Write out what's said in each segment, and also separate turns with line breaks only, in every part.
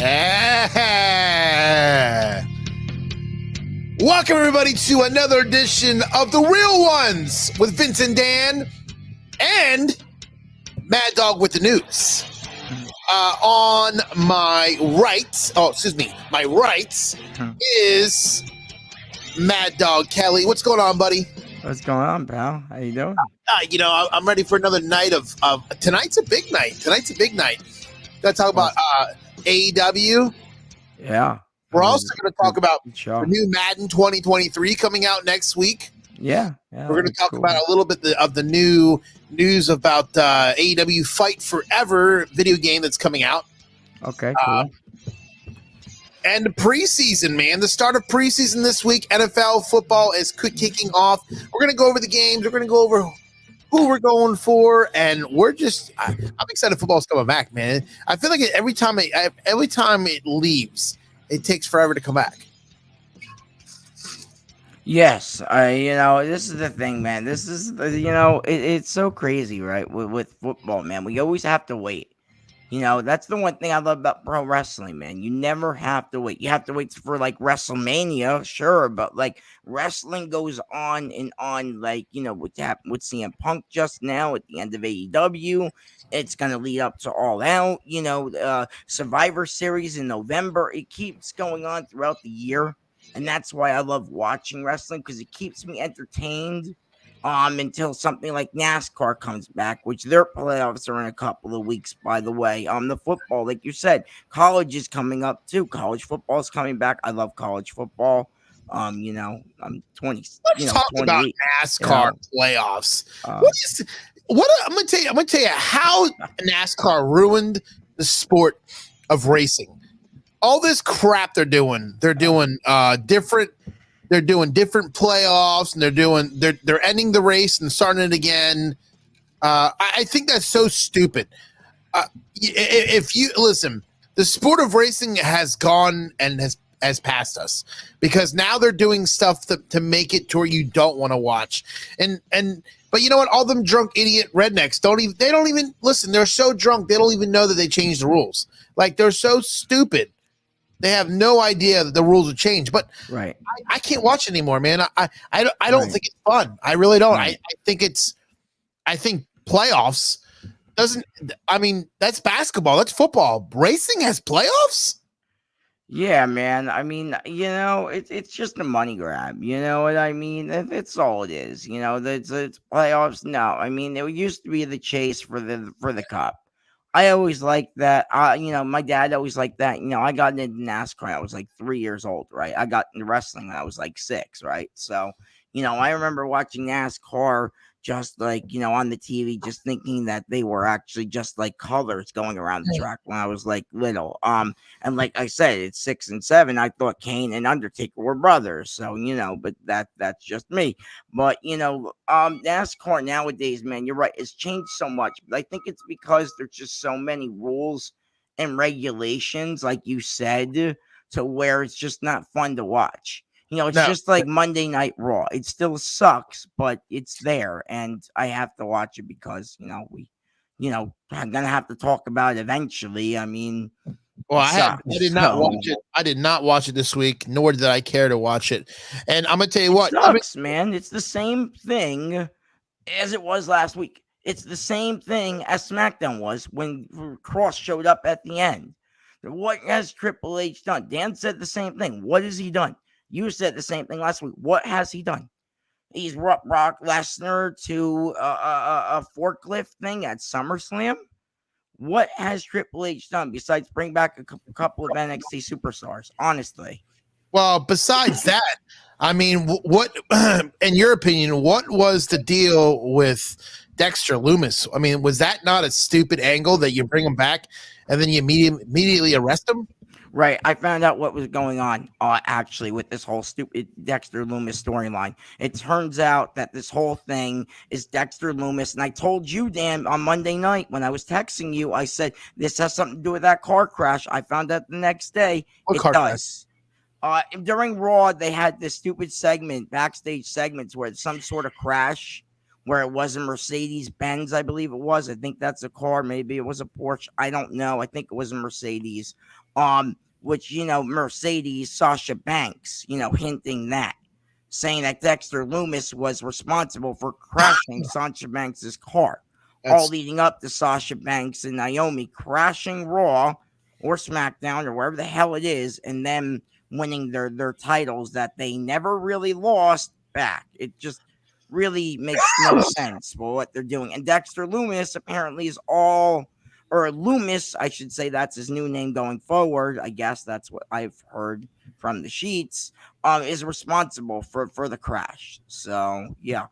Welcome, everybody, to another edition of The Real Ones with Vince and Dan and Mad Dog with the news. On my right, my right is Mad Dog Kelly. What's going on, buddy?
What's going on, pal? How you doing?
I'm ready for another night of tonight's a big night. Gotta talk about AEW.
Yeah.
We're also going to talk about the new Madden 2023 coming out next week.
Yeah.
We're going to talk about a little bit of the new news about AEW Fight Forever video game that's coming out.
Okay, cool.
And the preseason, man. The start of preseason this week. NFL football is kicking off. We're going to go over the games. We're going to go over who we're going for, and I'm excited football's coming back, man. I feel like every time it leaves, it takes forever to come back.
Yes, this is the thing, man. This is, it's so crazy, right? With football, man. We always have to wait. That's the one thing I love about pro wrestling, man. You never have to wait. You have to wait for like WrestleMania, sure, but like wrestling goes on and on. Like, what happened with CM Punk just now at the end of AEW. It's going to lead up to All Out, Survivor Series in November. It keeps going on throughout the year. And that's why I love watching wrestling, because it keeps me entertained. Until something like NASCAR comes back, which their playoffs are in a couple of weeks, by the way. The football, like you said, college is coming up too. College football is coming back. I love college football. I'm 20.
Let's talk about NASCAR playoffs. I'm gonna tell you how NASCAR ruined the sport of racing. All this crap they're doing different. They're doing different playoffs, and they're ending the race and starting it again. I think that's so stupid. If you listen, the sport of racing has gone and has passed us, because now they're doing stuff to make it to where you don't want to watch. But you know what? All them drunk idiot rednecks don't even listen. They're so drunk they don't even know that they changed the rules. Like, they're so stupid. They have no idea that the rules have changed. But
right,
I can't watch it anymore, man. I don't think it's fun. I really don't.
Right.
I think playoffs doesn't. I mean, that's basketball. That's football. Racing has playoffs.
Yeah, man. I mean, it's just a money grab. You know what I mean? It's all it is. It's playoffs. No, I mean, it used to be the chase for the cup. I always liked that. My dad always liked that. I got into NASCAR when I was like 3 years old, right? I got into wrestling when I was like 6, right? So, I remember watching NASCAR just like, on the TV, just thinking that they were actually just like colors going around the track when I was like little. And like I said, it's 6 and 7. I thought Kane and Undertaker were brothers. So, but that's just me. But, NASCAR nowadays, man, you're right. It's changed so much. But I think it's because there's just so many rules and regulations, like you said, to where it's just not fun to watch. It's just like Monday Night Raw. It still sucks, but it's there, and I have to watch it because, I'm going to have to talk about it eventually. I mean,
I did not watch it. I did not watch it this week, nor did I care to watch it. And I'm going to tell you what.
Sucks, man. It's the same thing as it was last week. It's the same thing as SmackDown was when Cross showed up at the end. What has Triple H done? Dan said the same thing. What has he done? You said the same thing last week. What has he done? He's brought Brock Lesnar to a forklift thing at SummerSlam. What has Triple H done besides bring back a couple of NXT superstars? Honestly.
Well, besides that, I mean, what, in your opinion, what was the deal with Dexter Lumis? I mean, was that not a stupid angle that you bring him back and then you immediately arrest him?
Right. I found out what was going on, actually, with this whole stupid Dexter Lumis storyline. It turns out that this whole thing is Dexter Lumis. And I told you, Dan, on Monday night when I was texting you, I said, this has something to do with that car crash. I found out the next day it does. During Raw, they had this stupid segment, backstage segments, where it's some sort of crash where it was a Mercedes-Benz, I believe it was. I think that's a car. Maybe it was a Porsche. I don't know. I think it was a Mercedes. Which, Mercedes, Sasha Banks, hinting that, saying that Dexter Lumis was responsible for crashing Sasha Banks' car. All leading up to Sasha Banks and Naomi crashing Raw or SmackDown or wherever the hell it is, and them winning their titles that they never really lost back. It just really makes no sense for what they're doing. And Dexter Lumis apparently is Loomis, I should say, that's his new name going forward. I guess that's what I've heard from the sheets, is responsible for the crash. So, yeah.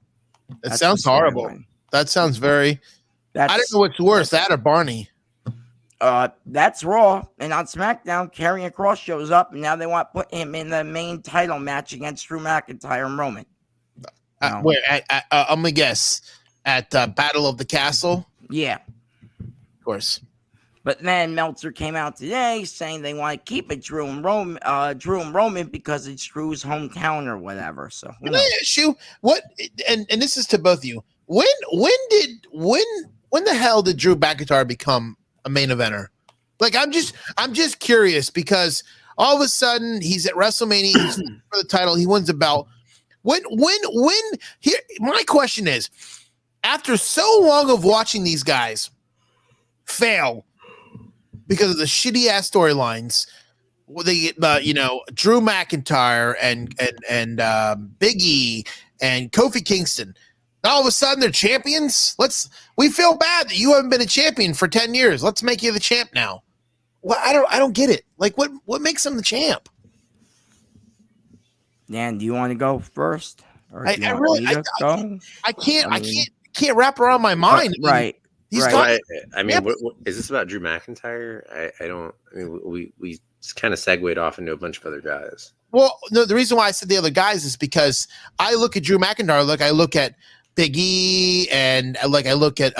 It sounds horrible. That sounds very... I don't know what's worse, that or Barney.
That's Raw. And on SmackDown, Karrion Kross shows up, and now they want to put him in the main title match against Drew McIntyre and Roman.
I'm going to guess at Battle of the Castle.
Yeah.
Of course.
But then Meltzer came out today saying they want to keep it Drew and Roman because it's Drew's hometown or whatever. So
can I ask you what? And this is to both of you. When the hell did Drew McIntyre become a main eventer? Like I'm just curious because all of a sudden he's at WrestleMania he's for the title. He wins the belt. When here? My question is, after so long of watching these guys fail because of the shitty ass storylines, they Drew McIntyre and Big E and Kofi Kingston. All of a sudden they're champions. We feel bad that you haven't been a champion for 10 years. Let's make you the champ now. Well, I don't get it. Like what makes him the champ?
Dan, do you want to go first? Or
I can't wrap around my mind.
Right.
I mean, what, is this about Drew McIntyre? We kind of segued off into a bunch of other guys.
Well, no, the reason why I said the other guys is because I look at Drew McIntyre, I look at Big E, and I look at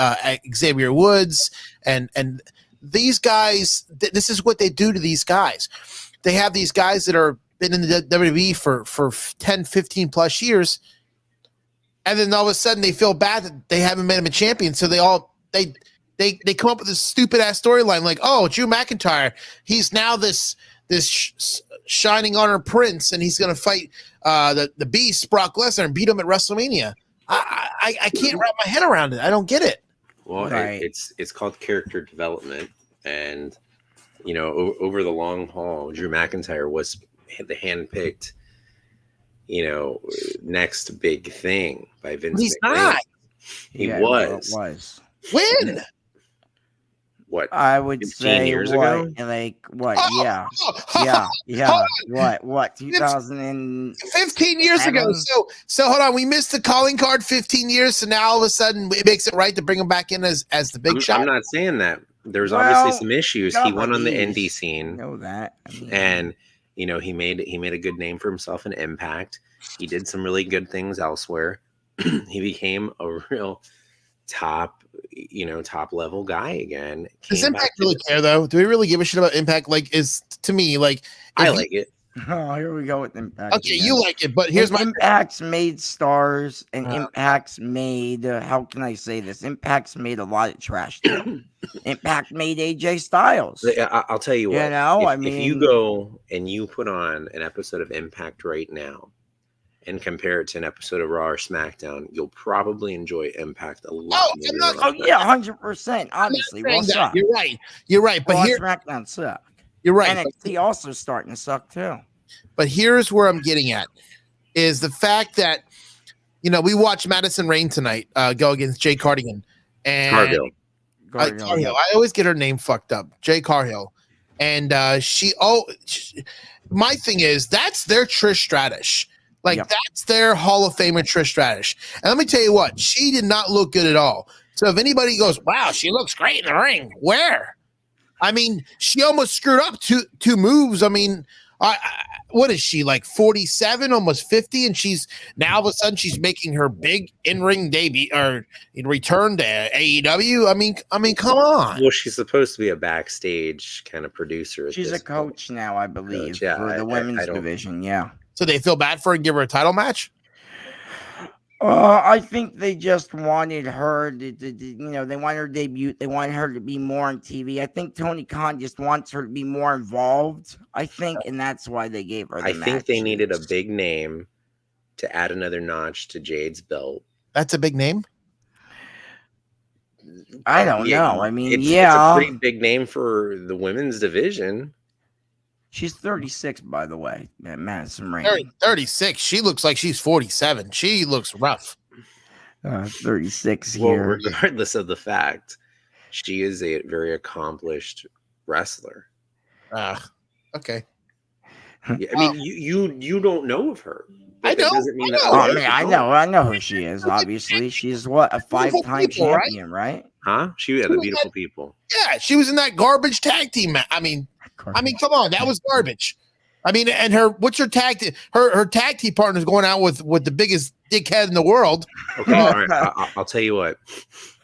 Xavier Woods, and these guys. This is what they do to these guys. They have these guys that are been in the WWE for 10, 15 plus years, and then all of a sudden they feel bad that they haven't made him a champion. So they come up with this stupid ass storyline like, oh, Drew McIntyre, he's now this shining honor prince, and he's going to fight the beast Brock Lesnar and beat him at WrestleMania. I can't wrap my head around it. I don't get it.
Well, right. It's called character development, and over the long haul, Drew McIntyre was the handpicked, next big thing by Vince.
But he's not.
He was.
When?
What?
I would say
years ago?
Like what? Yeah. What?
15 years ago. So hold on. We missed the calling card 15 years. So now all of a sudden it makes it right to bring him back in as the big shot.
I'm not saying that. There's obviously some issues. He went on the indie scene.
Know that.
And he made a good name for himself in Impact. He did some really good things elsewhere. He became a real top level guy again.
Does Impact really care though? Do we really give a shit about Impact? I like it.
Oh, here we go with Impact.
Okay, again. You like it, but here's my
Impact's made stars, and Impact's made how can I say this? Impact's made a lot of trash too. Impact made AJ Styles.
I'll tell you what. If you go and you put on an episode of Impact right now and compare it to an episode of Raw or SmackDown, you'll probably enjoy Impact a lot more.
100%. Obviously,
You're right. But here,
SmackDown suck.
You're right.
NXT also starting to suck too.
But here's where I'm getting at: is the fact that we watched Madison Rayne tonight go against Jay Cardigan and Cargill. I always get her name fucked up. Jay Cargill, and my thing is that's their Trish Stratus. That's their Hall of Famer Trish Stratus. And let me tell you what, she did not look good at all. So if anybody goes, wow, she looks great in the ring, where? I mean, she almost screwed up two moves. I mean, what is she, like 47, almost 50? And she's now all of a sudden she's making her big in-ring debut or return to AEW. I mean, come on.
Well, she's supposed to be a backstage kind of producer.
She's a coach now, I believe, for the women's division. Yeah.
So they feel bad for her and give her a title match?
I think they just wanted her to, they wanted her to debut. They wanted her to be more on TV. I think Tony Khan just wants her to be more involved. I think, and that's why they gave her the
I think they needed a
matches.
big name to add another notch to Jade's belt.
That's a big name.
I don't know. I mean,
it's a pretty big name for the women's division.
She's 36, by the way, Madison Rain.
36. She looks like she's 47. She looks rough.
36
Well,
here.
regardless of the fact, she is a very accomplished wrestler.
Okay.
Yeah, I mean, you don't know of her.
I know.
Doesn't mean that
Oh, man, I know who she is. Obviously, she's what, a 5-time
people,
champion, right?
Huh? She had the beautiful people.
Yeah, she was in that garbage tag team. I mean, come on, that was garbage. I mean, and what's her tag team? Her tag team partner's going out with the biggest dickhead in the world.
Okay, all right. I'll tell you what.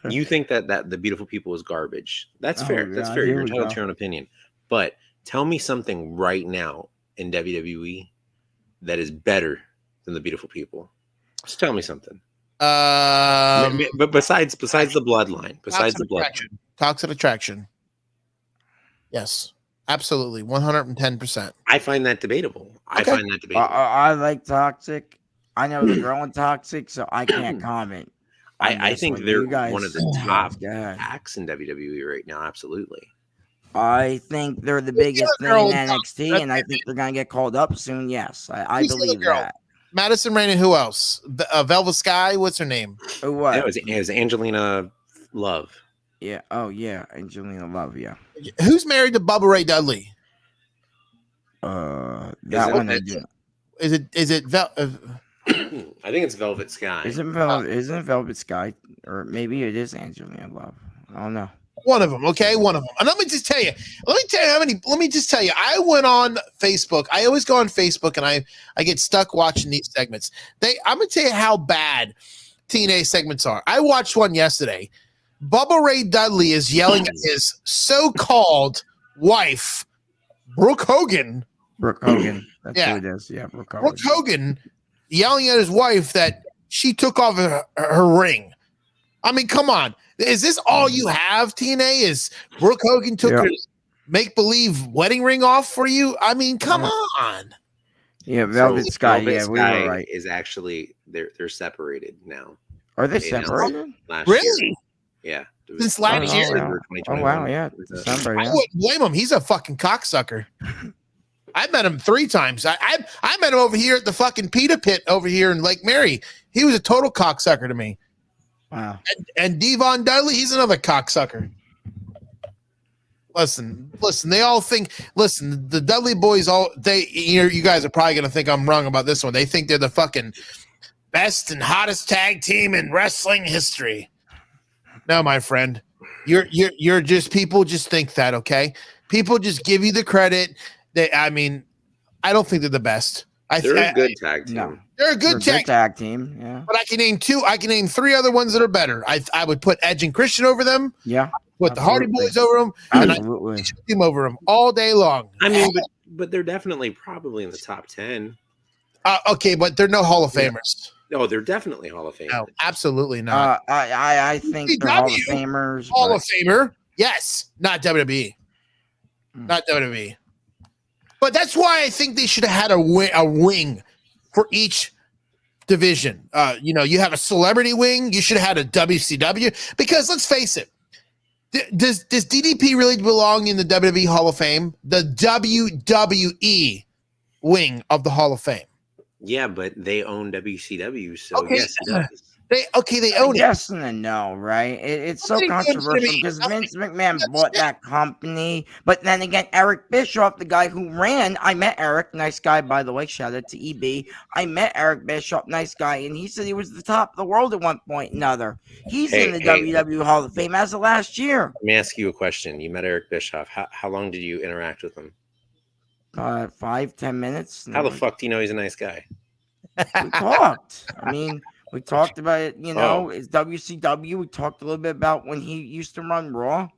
You think that the beautiful people is garbage? That's fair. That's fair. You're entitled to your own opinion. But tell me something right now in WWE that is better than the beautiful people. Just tell me something. But besides the bloodline,
Toxic attraction. Yes, absolutely, 110%.
I find that debatable.
I like Toxic. I know the girl in Toxic, so I can't comment.
I think they're one of the top acts in WWE right now. Absolutely.
I think they're the biggest thing in NXT, and I think they're gonna get called up soon. Yes, I believe that.
Madison Rain and who else? Velvet Sky. What's her name?
What?
It was Angelina Love.
Yeah. Oh yeah, Angelina Love. Yeah.
Who's married to Bubba Ray Dudley?
That one.
Is it
I think it's Velvet Sky.
Isn't Velvet Sky, or maybe it is Angelina Love. I don't know.
One of them, okay, one of them. And let me just tell you I went on Facebook. I always go on Facebook and I get stuck watching these segments. I'm gonna tell you how bad TNA segments are. I watched one yesterday. Bubba Ray Dudley is yelling at his so-called wife, Brooke Hogan.
That's who it is. Yeah, Brooke Hogan.
Brooke Hogan yelling at his wife that she took off her ring. I mean, come on. Is this all you have, TNA? Is Brooke Hogan took her make-believe wedding ring off for you? I mean, come on.
Yeah, Velvet Sky. We were right.
Is actually they're separated now.
Are they separated?
Really?
Yeah.
Since last year.
Oh wow, yeah. December,
I wouldn't blame him. He's a fucking cocksucker. I met him 3 times. I met him over here at the fucking Pita Pit over here in Lake Mary. He was a total cocksucker to me.
Wow.
And Devon Dudley, he's another cocksucker. Listen, they all think, the Dudley boys you guys are probably gonna think I'm wrong about this one. They think they're the fucking best and hottest tag team in wrestling history. No, my friend. You're just, people just think that, okay? People just give you the credit. I don't think they're the best.
They're a good tag team.
No.
They're a good
tag team. Yeah.
But I can name 3 other ones that are better. I would put Edge and Christian over them.
Yeah.
Put the Hardy Boys over them. And I put them over them all day long.
I mean, but they're definitely probably in the top 10.
Okay, but they're no Hall of Famers.
No, they're definitely Hall of Famers.
No, absolutely not.
I think they're Hall of Famers.
Hall of Famer, yes. Not WWE. Not WWE. But that's why I think they should have had a wing for each division. You have a celebrity wing. You should have had a WCW, because let's face it, does DDP really belong in the WWE Hall of Fame? The WWE wing of the Hall of Fame.
Yeah, but they own WCW, so yes, it does.
They own it.
Yes and no, right? It's so controversial because Vince McMahon bought that company. But then again, Eric Bischoff, the guy who ran, I met Eric, nice guy, by the way, shout out to EB. I met Eric Bischoff, nice guy, and he said he was the top of the world at one point or another. He's in the WWE Hall of Fame as of last year.
Let me ask you a question. You met Eric Bischoff. How long did you interact with him?
5-10 minutes.
How the fuck do you know he's a nice guy?
We talked. We talked about it, it's WCW. We talked a little bit about when he used to run Raw.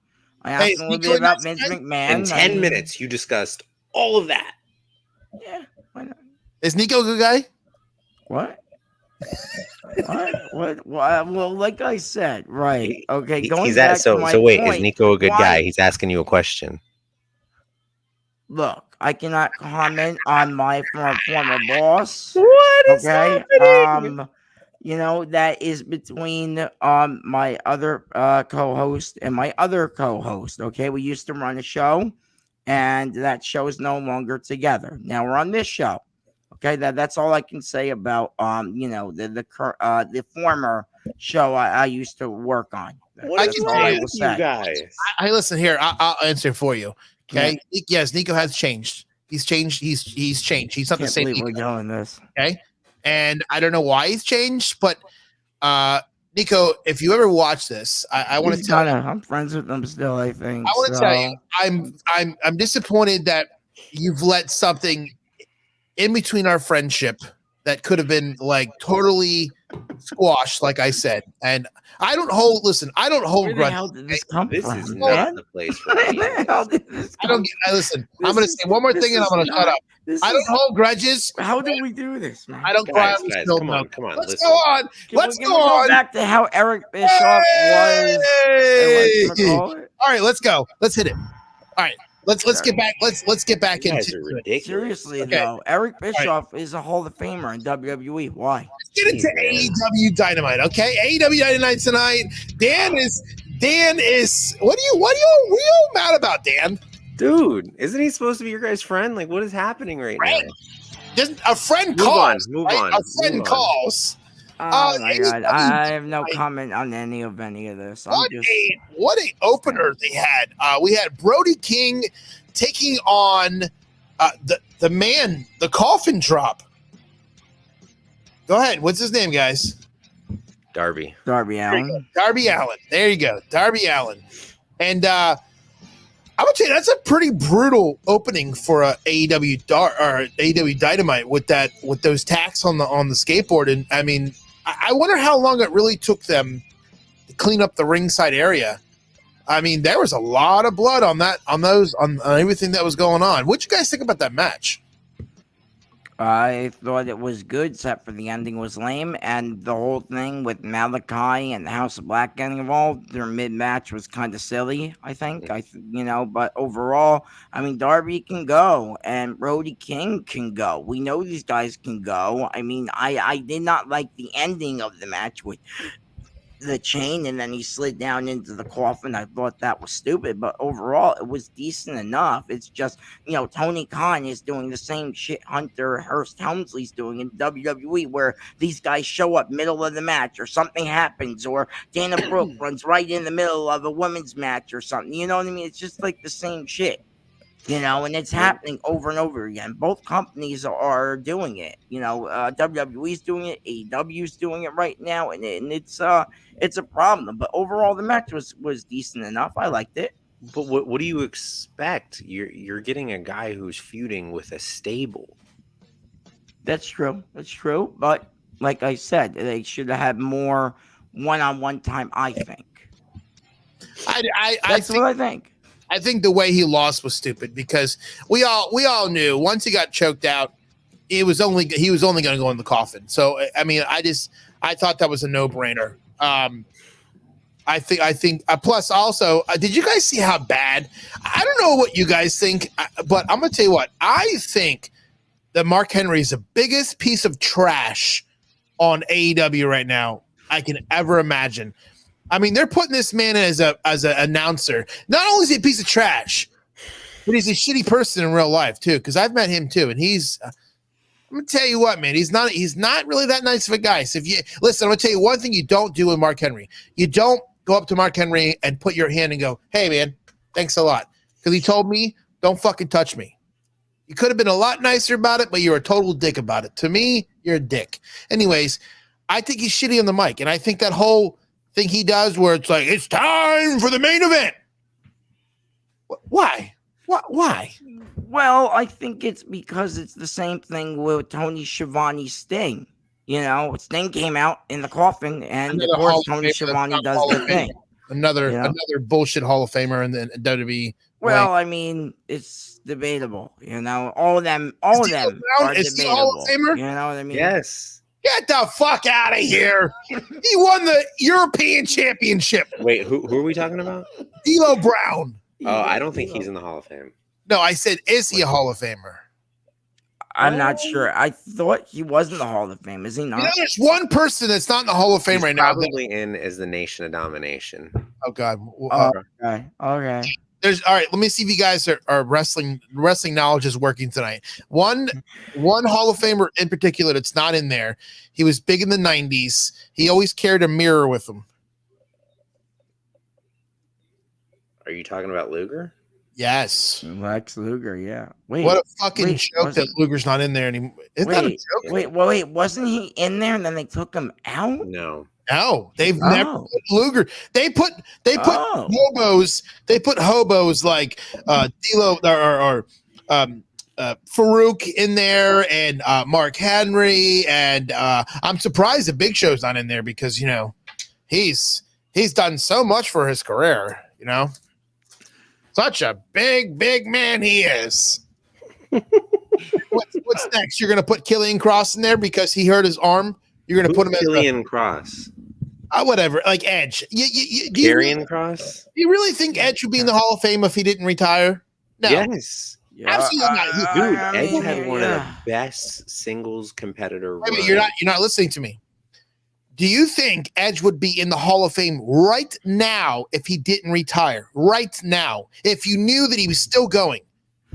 I asked him a little bit about Vince McMahon.
In 10 minutes, you discussed all of that.
Yeah, why not?
Is Nico a good guy?
What? What? Well, like I said, right? Okay, going
He's
back
at
to my
so wait, is
point.
Nico a good
Why?
guy? He's asking you a question.
Look, I cannot comment on my former boss.
What is
Okay.
happening?
That is between my other co-host and my other co-host. Okay, we used to run a show, and that show is no longer together. Now we're on this show. Okay, that's all I can say about the former show I used to work on.
What
That's
is
all
wrong
I will
with you
say.
guys?
I listen here. I'll answer for you.
Yeah.
Okay. Yes, Nico has changed. He's changed. He's changed. He's not the
Can't
same.
believe we're
Nico,
doing this.
okay. And I don't know why he's changed, but Nico, if you ever watch this, I want to tell you.
I'm friends with them still. I think.
I want to tell you.
So.
I'm disappointed that you've let something in between our friendship that could have been like totally squashed, like I said. And I don't hold
Where the
grudges.
hell did this come
This
from?
is
man?
not the place for
Where
me.
the hell did this
I
come
don't listen.
This
I'm gonna
is-
say one more
this
thing and I'm
is
gonna shut
not-
up.
this
I don't
is-
hold grudges.
How do we do this, man?
I don't cry
Guys,
on
guys,
spilled
come
milk.
on.
Let's
Listen.
go on.
Can
Let's
we
go
go
on.
back to how Eric Bischoff was.
All right, let's go. Let's hit it. All right, let's get back. Let's get back
You guys
into
are
it.
ridiculous.
Seriously,
Okay.
though, Eric Bischoff is a Hall of Famer in WWE. Why?
Let's get into
Jesus.
AEW Dynamite. Okay, AEW Dynamite tonight. Dan is. What are you mad about, Dan?
Dude, isn't he supposed to be your guy's friend? Like, what is happening right now?
Just a friend
Move
calls.
on, move
right?
on,
A friend
move on.
calls.
Oh my God,
AEW
I have no
Dynamite.
comment on any of this.
What a opener they had. We had Brody King taking on the coffin drop. Go ahead. What's his name, guys?
Darby.
Darby Allin.
Darby Allin. There you go. Darby Allin. And I'm gonna tell you that's a pretty brutal opening for a AEW Dynamite with those tacks on the skateboard. And I mean, I wonder how long it really took them to clean up the ringside area. I mean, there was a lot of blood on everything that was going on. What you guys think about that match?
I thought it was good, except for the ending was lame, and the whole thing with Malachi and the House of Black getting involved, their mid-match was kind of silly, I think. But overall, I mean, Darby can go, and Brody King can go. We know these guys can go. I mean, I did not like the ending of the match with the chain and then he slid down into the coffin. I thought that was stupid, but overall it was decent enough. It's just, Tony Khan is doing the same shit Hunter Hearst Helmsley's doing in WWE, where these guys show up middle of the match or something happens, or Dana Brooke runs right in the middle of a women's match or something. You know what I mean? It's just like the same shit. And it's happening over and over again. Both companies are doing it. WWE's doing it, AEW's doing it right now, and it's a problem. But overall, the match was decent enough. I liked it.
But what do you expect? You're getting a guy who's feuding with a stable.
That's true. But like I said, they should have had more one-on-one time. I think. That's what I think.
I think the way he lost was stupid because we all knew once he got choked out, he was only going to go in the coffin. So I mean, I thought that was a no-brainer. I think plus also, did you guys see how bad? I don't know what you guys think, but I'm gonna tell you what I think. That Mark Henry is the biggest piece of trash on AEW right now I can ever imagine. I mean, they're putting this man as an announcer. Not only is he a piece of trash, but he's a shitty person in real life too. Because I've met him too, and he's. I'm gonna tell you what, man. He's not really that nice of a guy. So if you listen, I'm gonna tell you one thing you don't do with Mark Henry. You don't go up to Mark Henry and put your hand and go, "Hey, man, thanks a lot," because he told me, "Don't fucking touch me." You could have been a lot nicer about it, but you're a total dick about it. To me, you're a dick. Anyways, I think he's shitty on the mic, and I think that whole thing he does where it's like, it's time for the main event. Why? Why?
Well, I think it's because it's the same thing with Tony Schiavone's Sting. Sting came out in the coffin, and of course Tony Schiavone does the thing.
Another bullshit Hall of Famer in the WWE.
Well, I mean, it's debatable. All of them are debatable.
Hall of Famer?
You know what I mean?
Yes.
Get the fuck out of here. He won the European Championship.
Wait, who are we talking about?
D'Lo Brown.
Oh, I don't think he's in the Hall of Fame.
No, I said, is he a Hall of Famer?
I'm not sure. I thought he was in the Hall of Fame. Is he not?
You know, there's one person that's not in the Hall of Fame
He's
right now.
probably in as the Nation of Domination.
Oh God.
Okay.
There's all right. Let me see if you guys are wrestling knowledge is working tonight. One Hall of Famer in particular that's not in there. He was big in the 90s. He always carried a mirror with him.
Are you talking about Luger?
Yes.
Lex Luger, yeah. Wait.
What a fucking joke that Luger's not in there anymore. Isn't that a joke?
Wait. Wasn't he in there and then they took him out?
No.
No, they've never put Luger. They put hobos. They put hobos like D'Lo or Farouk in there and Mark Henry, and I'm surprised that Big Show's not in there because he's done so much for his career. Such a big man he is. What's next? You're gonna put Killian Cross in there because he hurt his arm. You're gonna put him
Killian Cross.
Whatever, like Edge.
Karrion Cross.
Do you really think Edge would be in the Hall of Fame if he didn't retire? No.
Yes.
Absolutely not.
Dude, Edge had one of the best singles competitor.
Wait, you're not listening to me. Do you think Edge would be in the Hall of Fame right now if he didn't retire? Right now, if you knew that he was still going,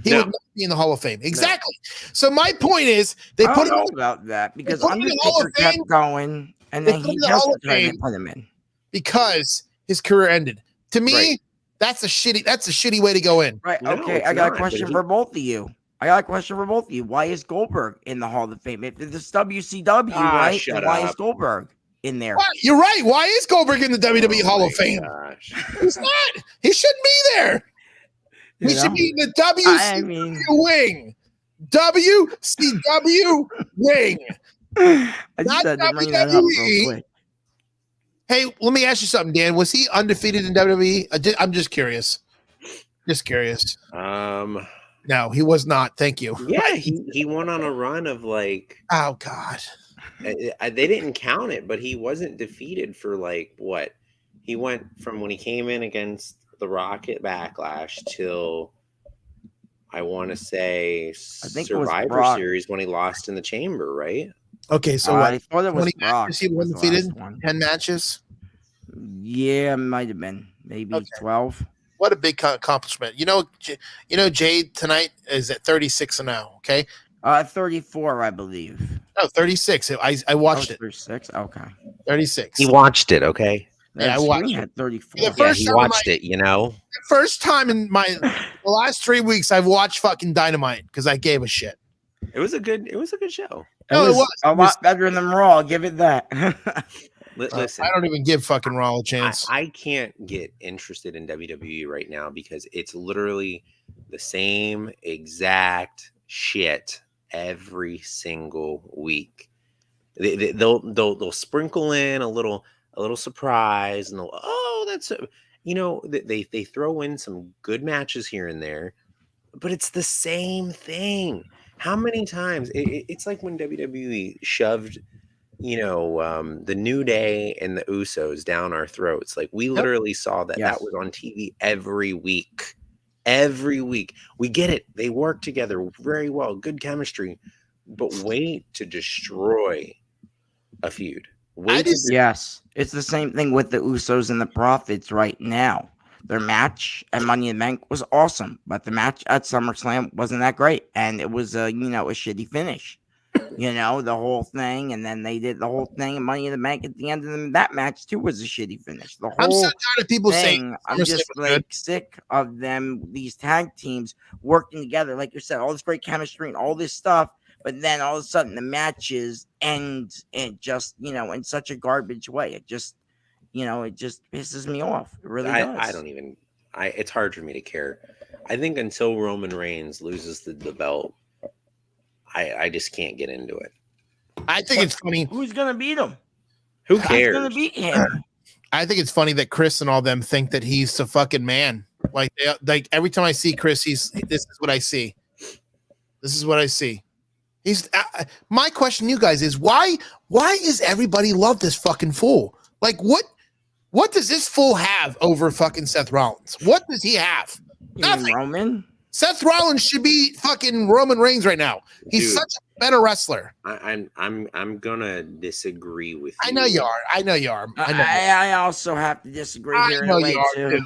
he would not be in the Hall of Fame. Exactly. No. So my point is, they put him
about that because Undertaker kept going, and then he just tried to put him in
because his career ended. To me, that's a shitty way to go in.
Right. Okay. I got a question for both of you. Why is Goldberg in the Hall of Fame? If it's WCW, right? Why is Goldberg in there?
Well, you're right. Why is Goldberg in the WWE Hall of Fame? He's not. He shouldn't be there. He should be in the WCW wing. WCW wing.
I just had to bring that up real quick.
Hey, let me ask you something, Dan. Was he undefeated in WWE? I'm just curious. No, he was not. Thank you.
Yeah, he went on a run of like.
Oh God.
They didn't count it, but he wasn't defeated for like what? He went from when he came in against the Rocket Backlash till I want to say Survivor Series when he lost in the Chamber, right?
Okay, so
I thought it was Brock.
He was undefeated. 10 matches.
Yeah, might have been maybe 12.
What a big accomplishment! Jade tonight is at 36-0. Okay,
34, I believe.
No, 36. I watched it.
36. Okay.
36.
He watched it. Okay.
Yeah, I watched
it. 34.
He watched it.
The first time in the last 3 weeks, I've watched fucking Dynamite because I gave a shit.
It was a good show.
No, it was
a lot better than Raw. I'll give it that.
Listen,
I don't even give fucking Raw a chance.
I can't get interested in WWE right now because it's literally the same exact shit every single week. They'll sprinkle in a little surprise, and they throw in some good matches here and there, but it's the same thing. How many times? It's like when WWE shoved, the New Day and the Usos down our throats. Like we literally saw that. Yes. That was on TV every week. Every week. We get it. They work together very well. Good chemistry. But wait to destroy a feud.
Yes. It's the same thing with the Usos and the Profits right now. Their match at Money in the Bank was awesome, but the match at SummerSlam wasn't that great. And it was a shitty finish. The whole thing, and then they did the whole thing and Money in the Bank at the end, and then that match too was a shitty finish. The whole
I'm so tired of people saying
I'm just sick of these tag teams working together, like you said, all this great chemistry and all this stuff, but then all of a sudden the matches end and just in such a garbage way. It just pisses me off. It really does.
I don't even. It's hard for me to care. I think until Roman Reigns loses the belt, I just can't get into it.
I think it's funny.
Who's gonna beat him?
Who cares?
Who's gonna beat him?
I think it's funny that Chris and all them think that he's the fucking man. Like every time I see Chris, this is what I see. This is what I see. He's my question to you guys is why is everybody love this fucking fool? Like what does this fool have over fucking Seth Rollins? What does he have? Nothing.
Roman?
Seth Rollins should be fucking Roman Reigns right now. He's
Dude,
such a better wrestler.
I'm gonna disagree with you.
I know you are. I know you are.
I also have to disagree here in a way too.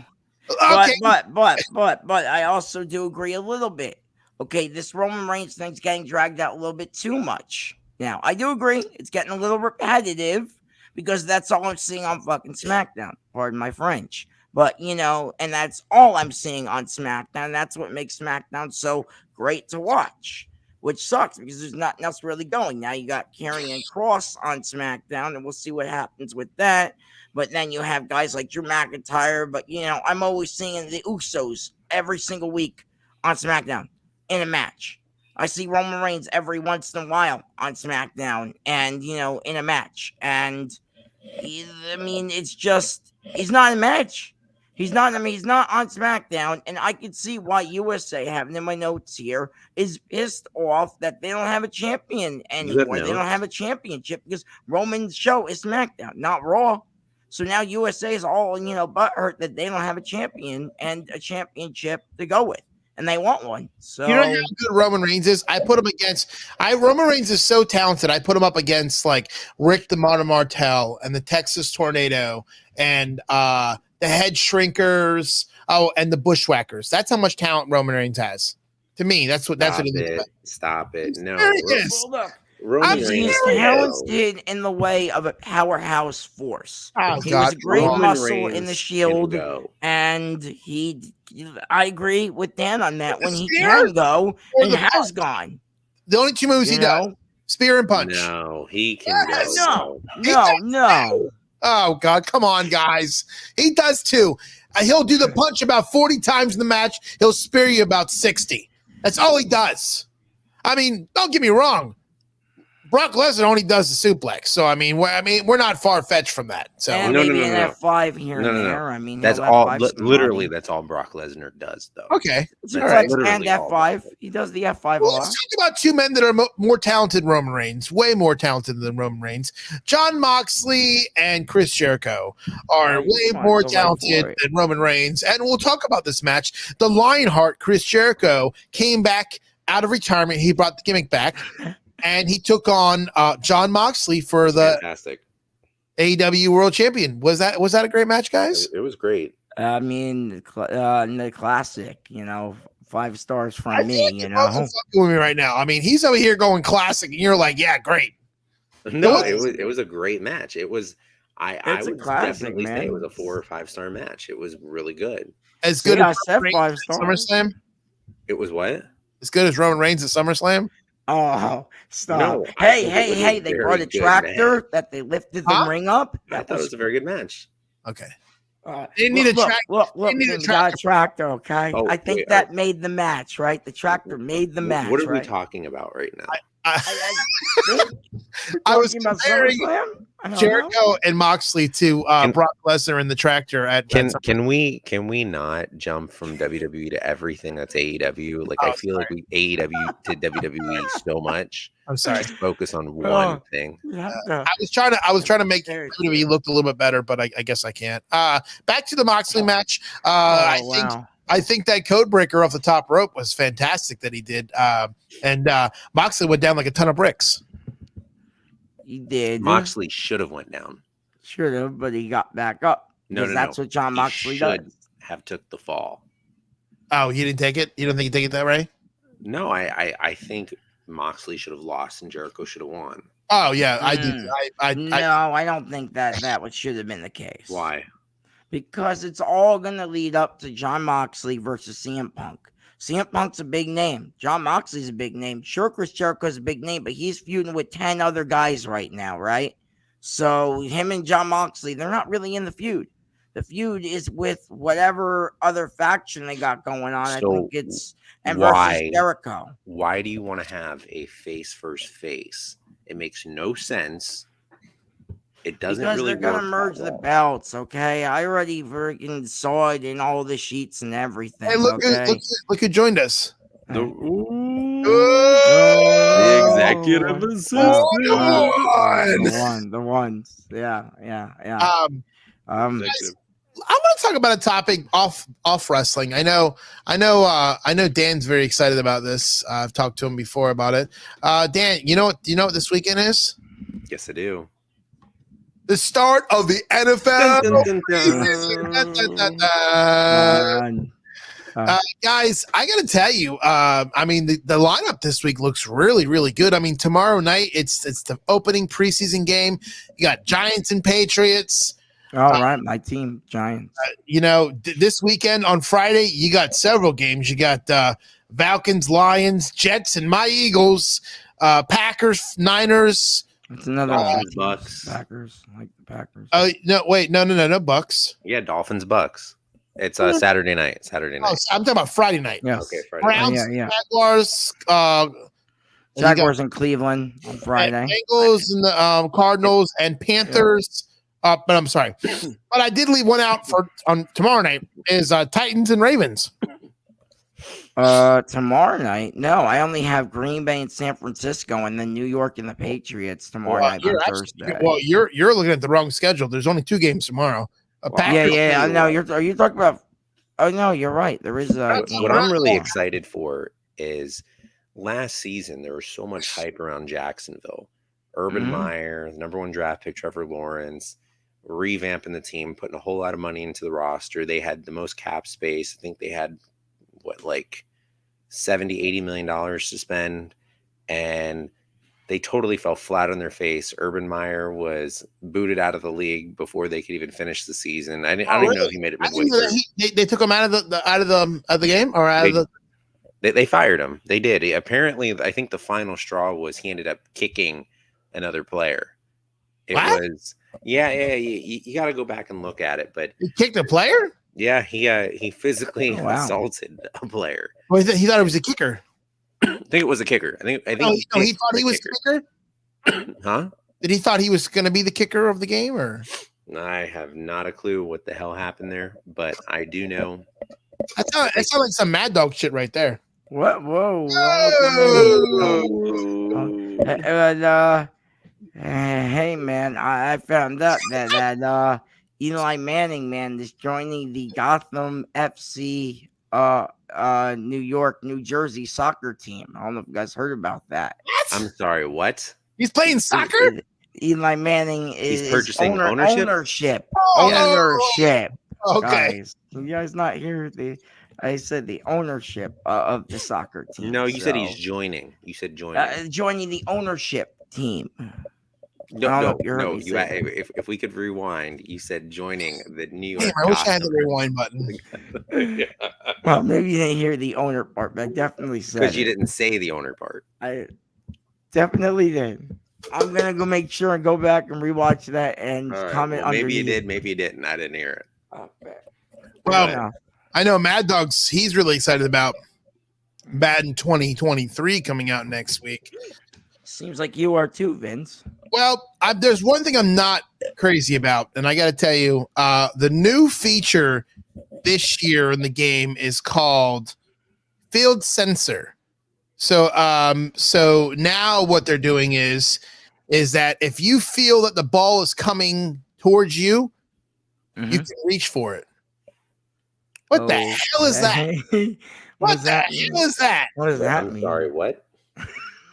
Okay.
But I also do agree a little bit. Okay, this Roman Reigns thing's getting dragged out a little bit too much. Now, I do agree it's getting a little repetitive because that's all I'm seeing on fucking SmackDown. Pardon my French. But, you know, and that's all I'm seeing on SmackDown. That's what makes SmackDown so great to watch, which sucks because there's nothing else really going. Now you got Karrion Kross on SmackDown, and we'll see what happens with that. But then you have guys like Drew McIntyre. But, you know, I'm always seeing the Usos every single week on SmackDown in a match. I see Roman Reigns every once in a while on SmackDown and, you know, in a match. And, it's just, he's not in a match. He's not on SmackDown, and I can see why USA, having in my notes here, is pissed off that they don't have a champion anymore. They don't have a championship because Roman's show is SmackDown, not Raw. So now USA is all, you know, butthurt that they don't have a champion and a championship to go with, and they want one. So
you know how good Roman Reigns is? I put him against. Roman Reigns is so talented. I put him up against like Rick the Modern Martel and the Texas Tornado and the Head Shrinkers, and the Bushwhackers. That's how much talent Roman Reigns has. To me, that's what it is.
Stop it. No.
Well, look,
Roman Reigns
he's talented in the way of a powerhouse force. He was a great muscle in the Shield, and I agree with Dan on that. When he can go and has gone.
The only two moves he does: spear and punch.
No, he can go.
No.
Oh, God. Come on, guys. He does, too. He'll do the punch about 40 times in the match. He'll spear you about 60. That's all he does. I mean, don't get me wrong. Brock Lesnar only does the suplex. So, we're not far-fetched from that. So
and maybe an F5 here and there. I mean,
that's all. Literally, that's all Brock Lesnar does, though.
Okay.
Suplex and F5. He does the F5 a lot.
Let's talk about two men that are more talented than Roman Reigns. Way more talented than Roman Reigns. Jon Moxley and Chris Jericho are way more talented than Roman Reigns. And we'll talk about this match. The Lionheart, Chris Jericho, came back out of retirement. He brought the gimmick back. And he took on Jon Moxley for the AEW World Champion. Was that a great match, guys?
It was great.
I mean, the classic, you know, 5 stars from me, you know.
Fucking with me right now. I mean, he's over here going classic, and you're like, yeah, great.
No, it was a great match. It was. I would definitely say it was a 4 or 5 star match. It was really good.
As good as
5 stars.
SummerSlam.
It was what?
As good as Roman Reigns at SummerSlam.
Oh, stop.
No,
hey, they brought a tractor that they lifted the ring up.
I thought it was a very good match.
Okay. They need a tractor.
Look, they got a tractor, okay?
Oh,
I think that made the match, right? The tractor made the match.
What are we talking about right now?
I was comparing Jericho and Moxley to Brock Lesnar and the tractor at.
Can we not jump from WWE to everything that's AEW? Like I feel like we AEW to WWE so much.
I'm sorry.
Just focus on one thing.
I was trying to make WWE look a little bit better, but I guess I can't. Back to the Moxley match. I think that code breaker off the top rope was fantastic that he did. And Moxley went down like a ton of bricks.
He did.
Moxley should have went down.
Should have, but he got back up. No, that's what Jon Moxley does.
Have took the fall.
Oh, you didn't take it? You don't think you take it that way?
No, I think Moxley should have lost and Jericho should have won.
Oh yeah, I do.
I don't think that should have been the case.
Why?
Because it's all going to lead up to Jon Moxley versus CM Punk. CM Punk's a big name. Jon Moxley's a big name. Sure, Chris Jericho's a big name, but he's feuding with 10 other guys right now, right? So him and Jon Moxley, they're not really in the feud. The feud is with whatever other faction they got going on. I think it's versus Jericho.
Why do you want to have a face versus face? It makes no sense. It doesn't
because
really
they're gonna merge the belts, okay? I already freaking saw it in all the sheets and everything.
Hey, look who joined us.
The The executive assistant.
The ones. Yeah.
Guys, I want to talk about a topic off wrestling. I know Dan's very excited about this. I've talked to him before about it. Dan, do you know what this weekend is?
Yes, I do.
The start of the NFL. Guys, I got to tell you, I mean, the lineup this week looks really, really good. I mean, tomorrow night, it's the opening preseason game. You got Giants and Patriots.
All right, my team, Giants.
This weekend on Friday, you got several games. You got Falcons, Lions, Jets, and my Eagles, Packers, Niners.
It's another
Dolphins, Bucks.
Packers, like the Packers.
Oh no! Wait, no, Bucks.
Yeah, Dolphins, Bucks. It's Saturday night.
Oh, I'm talking about Friday night.
Yes.
Okay, Friday.
Browns, Jaguars,
Jaguars in Cleveland on Friday.
Bengals and the Cardinals and Panthers. But I'm sorry, but I did leave one out on tomorrow night. Is Titans and Ravens.
Tomorrow night? No, I only have Green Bay and San Francisco, and then New York and the Patriots tomorrow night on Thursday.
You're looking at the wrong schedule. There's only 2 games tomorrow.
I know. Are you talking about? Oh no, you're right. There is
what I'm really excited for is last season there was so much hype around Jacksonville. Urban Meyer, number 1 draft pick, Trevor Lawrence, revamping the team, putting a whole lot of money into the roster. They had the most cap space. I think they had like $70-80 million to spend, and they totally fell flat on their face. Urban Meyer was booted out of the league before they could even finish the season. I don't even know if he made it midway through.
They took him out of the game, or
they fired him. They did. Apparently, I think the final straw was he ended up kicking another player. You got to go back and look at it, but
he kicked a player.
Yeah, he physically assaulted a player.
Well, he thought it was a kicker.
I think it was a kicker. I think
he thought he was the kicker.
Huh?
Did he thought he was going to be the kicker of the game, or?
I have not a clue what the hell happened there, but I do know.
That sounds like some Mad Dog shit right there.
What? Whoa! Hey, man! I found out that Eli Manning, man, is joining the Gotham FC, New York, New Jersey soccer team. I don't know if you guys heard about that.
What?
I'm sorry, what?
He's playing soccer?
Eli Manning is
purchasing ownership.
Ownership.
Okay.
Guys, can you guys not hear I said the ownership of the soccer team.
No, you said he's joining. You said joining.
Joining the ownership team.
No. If we could rewind, you said joining the New York.
Damn, I wish I had the rewind button.
Yeah.
Well, maybe you didn't hear the owner part, but I definitely said
because you didn't say the owner part.
I definitely did. I'm gonna go make sure and go back and rewatch that and comment.
Well, maybe you did, maybe you didn't. I didn't hear it.
Well, I know Mad Dog's. He's really excited about Madden 2023 coming out next week.
Seems like you are too, Vince.
Well, there's one thing I'm not crazy about, and I got to tell you, the new feature this year in the game is called Field Sensor. So now what they're doing is that if you feel that the ball is coming towards you, you can reach for it. What the hell is that? What the hell is that?
What does that mean?
I'm sorry, what?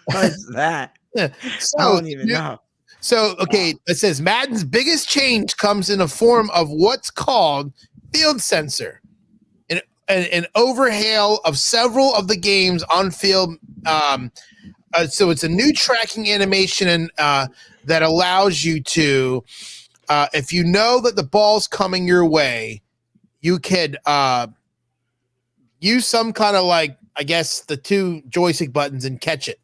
What is that? I don't even know.
So, okay, it says Madden's biggest change comes in a form of what's called Field Sensor, an overhaul of several of the games on field. So it's a new tracking animation that allows you to, if you know that the ball's coming your way, you could use some kind of I guess the 2 joystick buttons and catch it.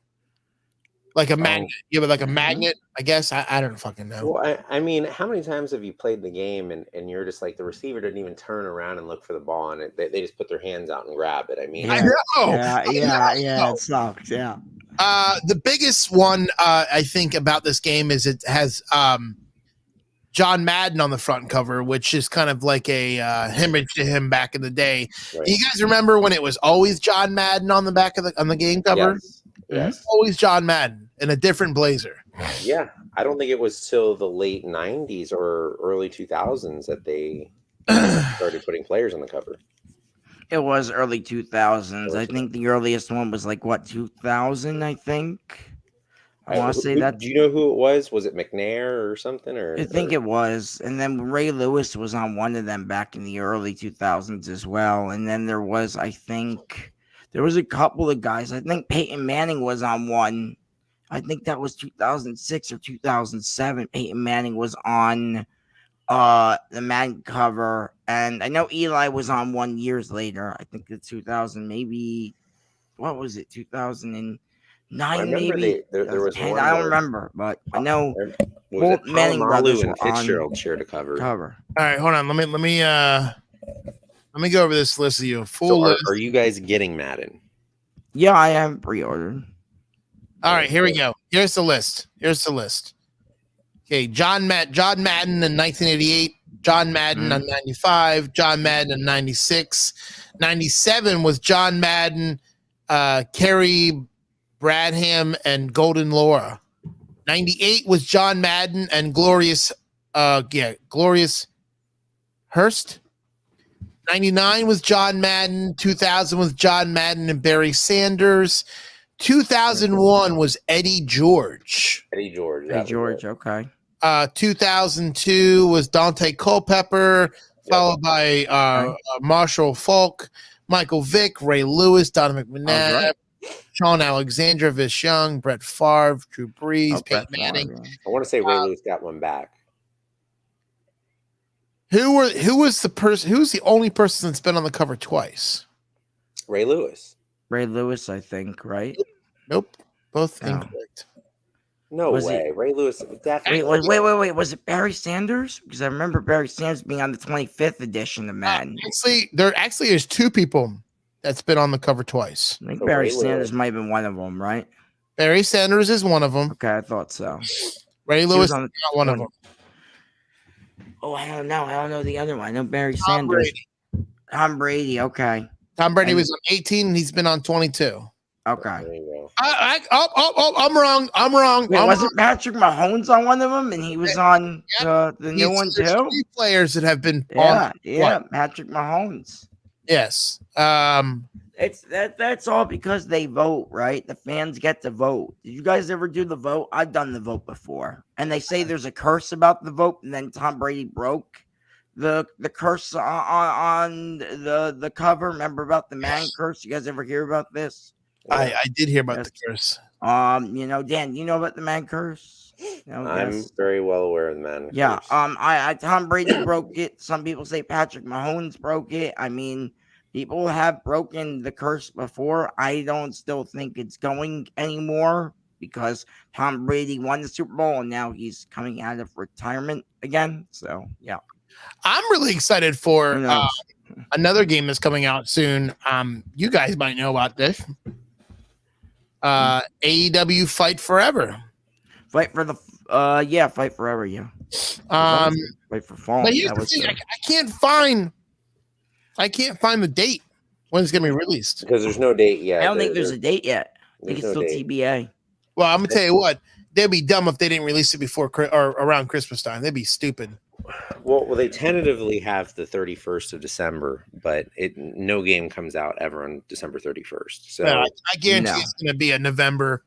Like a magnet. Give it like a magnet, I guess. I don't fucking know.
Well, I mean, how many times have you played the game and you're just like the receiver didn't even turn around and look for the ball and they just put their hands out and grab it? I mean,
I know.
Yeah, it sucks. Yeah.
The biggest one I think about this game is it has John Madden on the front cover, which is kind of like a homage to him back in the day.
Right.
You guys remember when it was always John Madden on the back of the game cover?
Yes.
Always John Madden in a different blazer.
Yeah. I don't think it was till the late 90s or early 2000s that they started putting players on the cover.
It was early 2000s. I think the earliest one was like, what, 2000, I think? I want to say that.
Do you know who it was? Was it McNair or something?
I think it was. And then Ray Lewis was on one of them back in the early 2000s as well. And then there was, I think, there was a couple of guys. I think Peyton Manning was on one. I think that was 2006 or 2007. Peyton Manning was on the Madden cover. And I know Eli was on one years later. I think it's 2000, maybe, what was it, 2009 maybe?
There was
10,
one.
I don't remember, but I know
Was it
Manning brothers
and
were
Fitzgerald shared a cover.
All right, hold on. Let me go over this list of you. List.
Are you guys getting Madden?
Yeah, I have pre-ordered.
All right, here we go. Here's the list. Okay, John Madden in 1988, John Madden on 95, John Madden in 96, 97 was John Madden, Kerry Bradham, and Golden Laura. 98 was John Madden and Glorious Hurst. 99 was John Madden. 2000 was John Madden and Barry Sanders. 2001 was Eddie George.
Okay.
2002 was Dante Culpepper, followed by Marshall Falk, Michael Vick, Ray Lewis, Donovan McNabb, Sean Alexander, Vish Young, Brett Favre, Drew Brees, Peyton Manning.
I want to say Ray Lewis got one back.
Who's the only person that's been on the cover twice?
Ray Lewis,
I think, right?
Nope. Both incorrect.
No way. Ray Lewis definitely.
Wait. Was it Barry Sanders? Because I remember Barry Sanders being on the 25th edition of Madden.
There's two people that's been on the cover twice.
I think Barry Sanders might have been one of them, right?
Barry Sanders is one of them.
Okay, I thought so.
Ray Lewis is not one of them.
Oh, I don't know. I don't know the other one. I know Barry Sanders. Tom Brady. Okay.
Tom Brady was on 18 and he's been on 22.
Okay.
I'm wrong.
Wait, wasn't Patrick Mahomes on one of them and he was on the new one too?
Three players that have been on.
Yeah, Patrick Mahomes.
Yes.
That's all because they vote, right? The fans get to vote. Did you guys ever do the vote? I've done the vote before. And they say there's a curse about the vote, and then Tom Brady broke the curse on the cover. Remember about the man curse? You guys ever hear about this?
I did hear about the curse.
Dan, you know about the man curse?
I'm very well aware of the man curse.
Yeah. Tom Brady broke it. Some people say Patrick Mahomes broke it. I mean, people have broken the curse before. I don't still think it's going anymore because Tom Brady won the Super Bowl and now he's coming out of retirement again. So, yeah.
I'm really excited for another game that's coming out soon. You guys might know about this. AEW Fight Forever.
Fight Forever, yeah. Fight for Fall.
But here's the thing, I can't find the date when it's going to be released.
Because there's no date yet.
I don't think there's a date yet. I think it's still TBA.
Well, I'm going to tell you what. They'd be dumb if they didn't release it before or around Christmas time. They'd be stupid.
Well, they tentatively have the 31st of December, but no game comes out ever on December 31st. So
I guarantee it's going to be a November.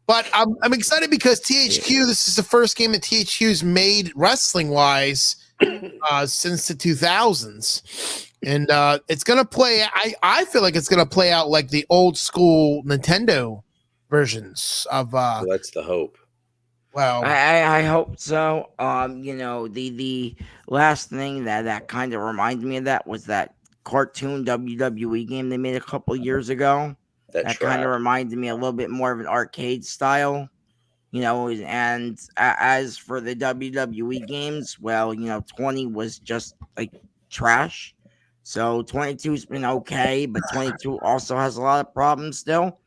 But I'm excited because THQ, this is the first game that THQ's made wrestling-wise since the 2000s. And it's going to play, I feel like it's going to play out like the old school Nintendo versions of
that's the hope.
Well,
I hope so. The last thing that kind of reminded me of that was that cartoon WWE game they made a couple years ago. That kind of reminded me a little bit more of an arcade style, and as for the WWE games, well, 20 was just like trash. So 22's been okay, but 22 also has a lot of problems still.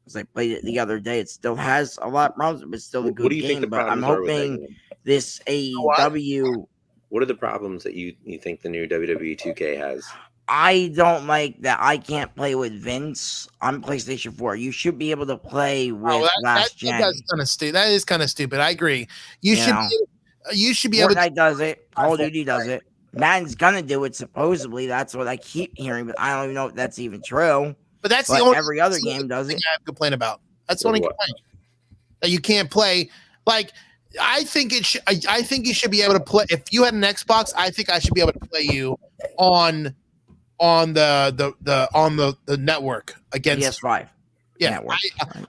Because I played it the other day, it still has a lot of problems, but it's still a good game. But I'm hoping this AEW.
What are the problems that you think the new WWE 2K has?
I don't like that I can't play with Vince on PlayStation 4. You should be able to play with last gen.
That's kind of stupid. That is kind of stupid. I agree. You should be able to.
Fortnite does it. Call of Duty does it. Madden's gonna do it. Supposedly, that's what I keep hearing, but I don't even know if that's even true.
But that's the only
every other game does it.
I have complaint about. That's the only complaint that you can't play. Like I think it should. I think you should be able to play. If you had an Xbox, I think I should be able to play you on the network against
PS5.
Yeah,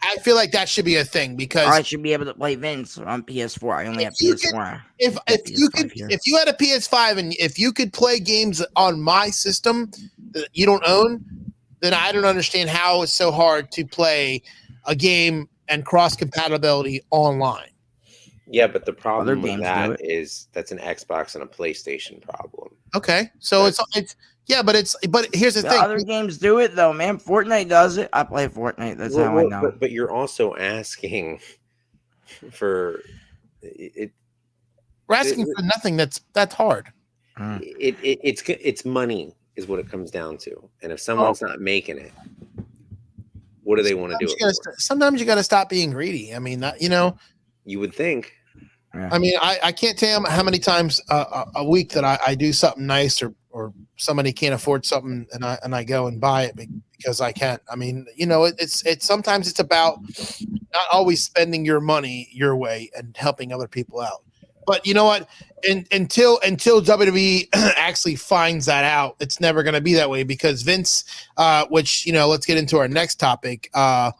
I feel like that should be a thing because
I should be able to play Vince on PS4. I only have PS4.
If you had a PS5 and if you could play games on my system that you don't own, then I don't understand how it's so hard to play a game and cross compatibility online.
Yeah, but the problem with that is that's an Xbox and a PlayStation problem.
Okay, so it's but here's the thing.
Other games do it though, man. Fortnite does it. I play Fortnite. That's how I know.
But you're also asking for it.
We're asking for nothing that's hard.
It's money is what it comes down to. And if someone's not making it, what do they want to do?
Sometimes you got to stop being greedy. I mean,
you would think.
Yeah. I mean, I can't tell you how many times a week that I do something nice or somebody can't afford something and I go and buy it because I can't. I mean, it's sometimes it's about not always spending your money your way and helping other people out. But you know what? Until WWE actually finds that out, it's never going to be that way because Vince, which let's get into our next topic.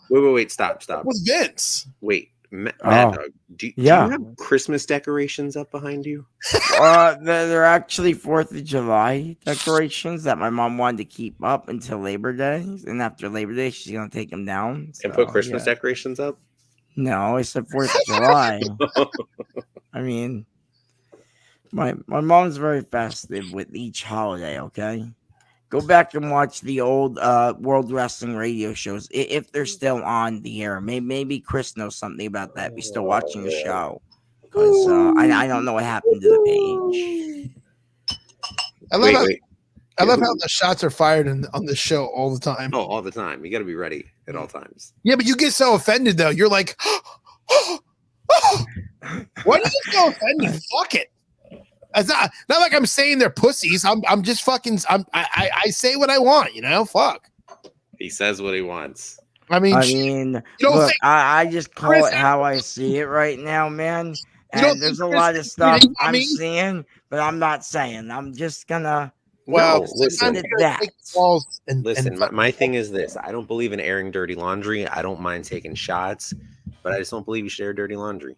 Wait, stop.
With Vince.
Wait. Mad Dog, do you have Christmas decorations up behind you?
They're actually 4th of July decorations that my mom wanted to keep up until Labor Day, and after Labor Day, she's gonna take them down.
And put Christmas decorations up?
No, I said 4th of July. I mean, my mom's very festive with each holiday. Okay. Go back and watch the old World Wrestling radio shows if they're still on the air. Maybe Chris knows something about that. Be still watching the show because I don't know what happened to the page.
I love how the shots are fired on this show all the time.
Oh, all the time. You got to be ready at all times.
Yeah, but you get so offended though. You're like, why are you so offended? Fuck it. It's not like I'm saying they're pussies. I'm just fucking. I say what I want. Fuck.
He says what he wants.
I mean,
look, I just call it how I see it right now, man. And there's a lot of stuff I'm seeing, but I'm not saying. I'm just gonna.
Well,
listen. My thing is this: I don't believe in airing dirty laundry. I don't mind taking shots, but I just don't believe you should air dirty laundry.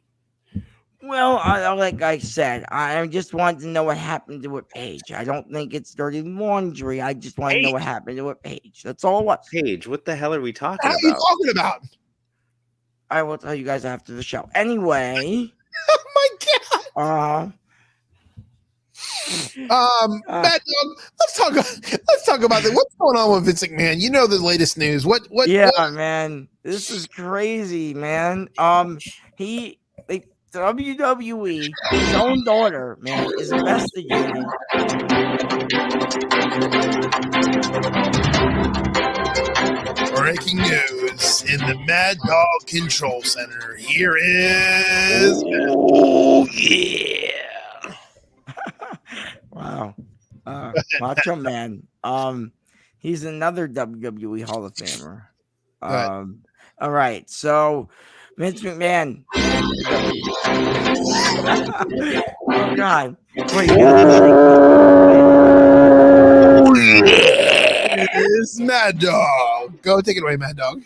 Well, like I said, I just wanted to know what happened to it, Paige. I don't think it's dirty laundry. I just want to know what happened to it, Paige. That's all it was.
Paige, what the hell are we talking about?
What are you talking about?
I will tell you guys after the show. Anyway.
Oh my god. Mad Dog, let's talk about that. What's going on with Vince McMahon? You know the latest news. What?
Yeah, man. This is crazy, man. WWE, his own daughter, man, is investigating.
Breaking news in the Mad Dog Control Center. Here is.
Oh, yeah.
Wow. Macho Man. He's another WWE Hall of Famer. All right. So, Vince McMahon. Oh God! Wait,
it's Mad Dog. Go take it away, Mad Dog.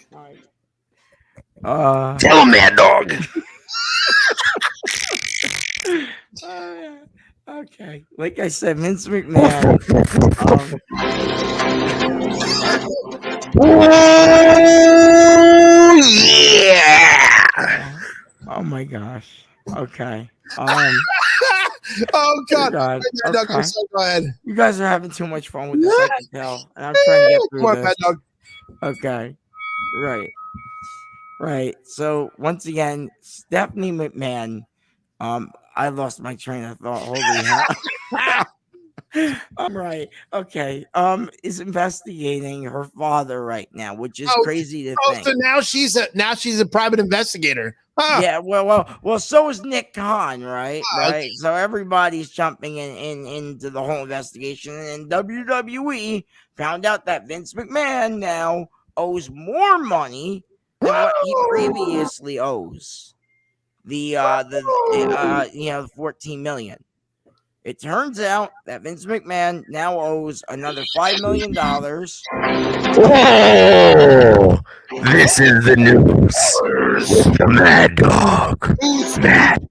Tell him, Mad Dog.
Okay, like I said, Vince McMahon.
Yeah.
Oh my gosh. Okay.
Oh God. Okay. Go ahead.
You guys are having too much fun with this, I can tell. And I'm trying to get through this. Okay. Right. So once again, Stephanie McMahon. I lost my train of thought. Holy hell. I'm right. Okay. Is investigating her father right now, which is crazy to think.
So now she's a private investigator. Huh.
Yeah, well. So is Nick Khan, right? Right. So everybody's jumping into the whole investigation, and WWE found out that Vince McMahon now owes more money than what he previously owes. The 14 million. It turns out that Vince McMahon now owes another $5 million.
Oh, this is the news with the Mad Dog, Matt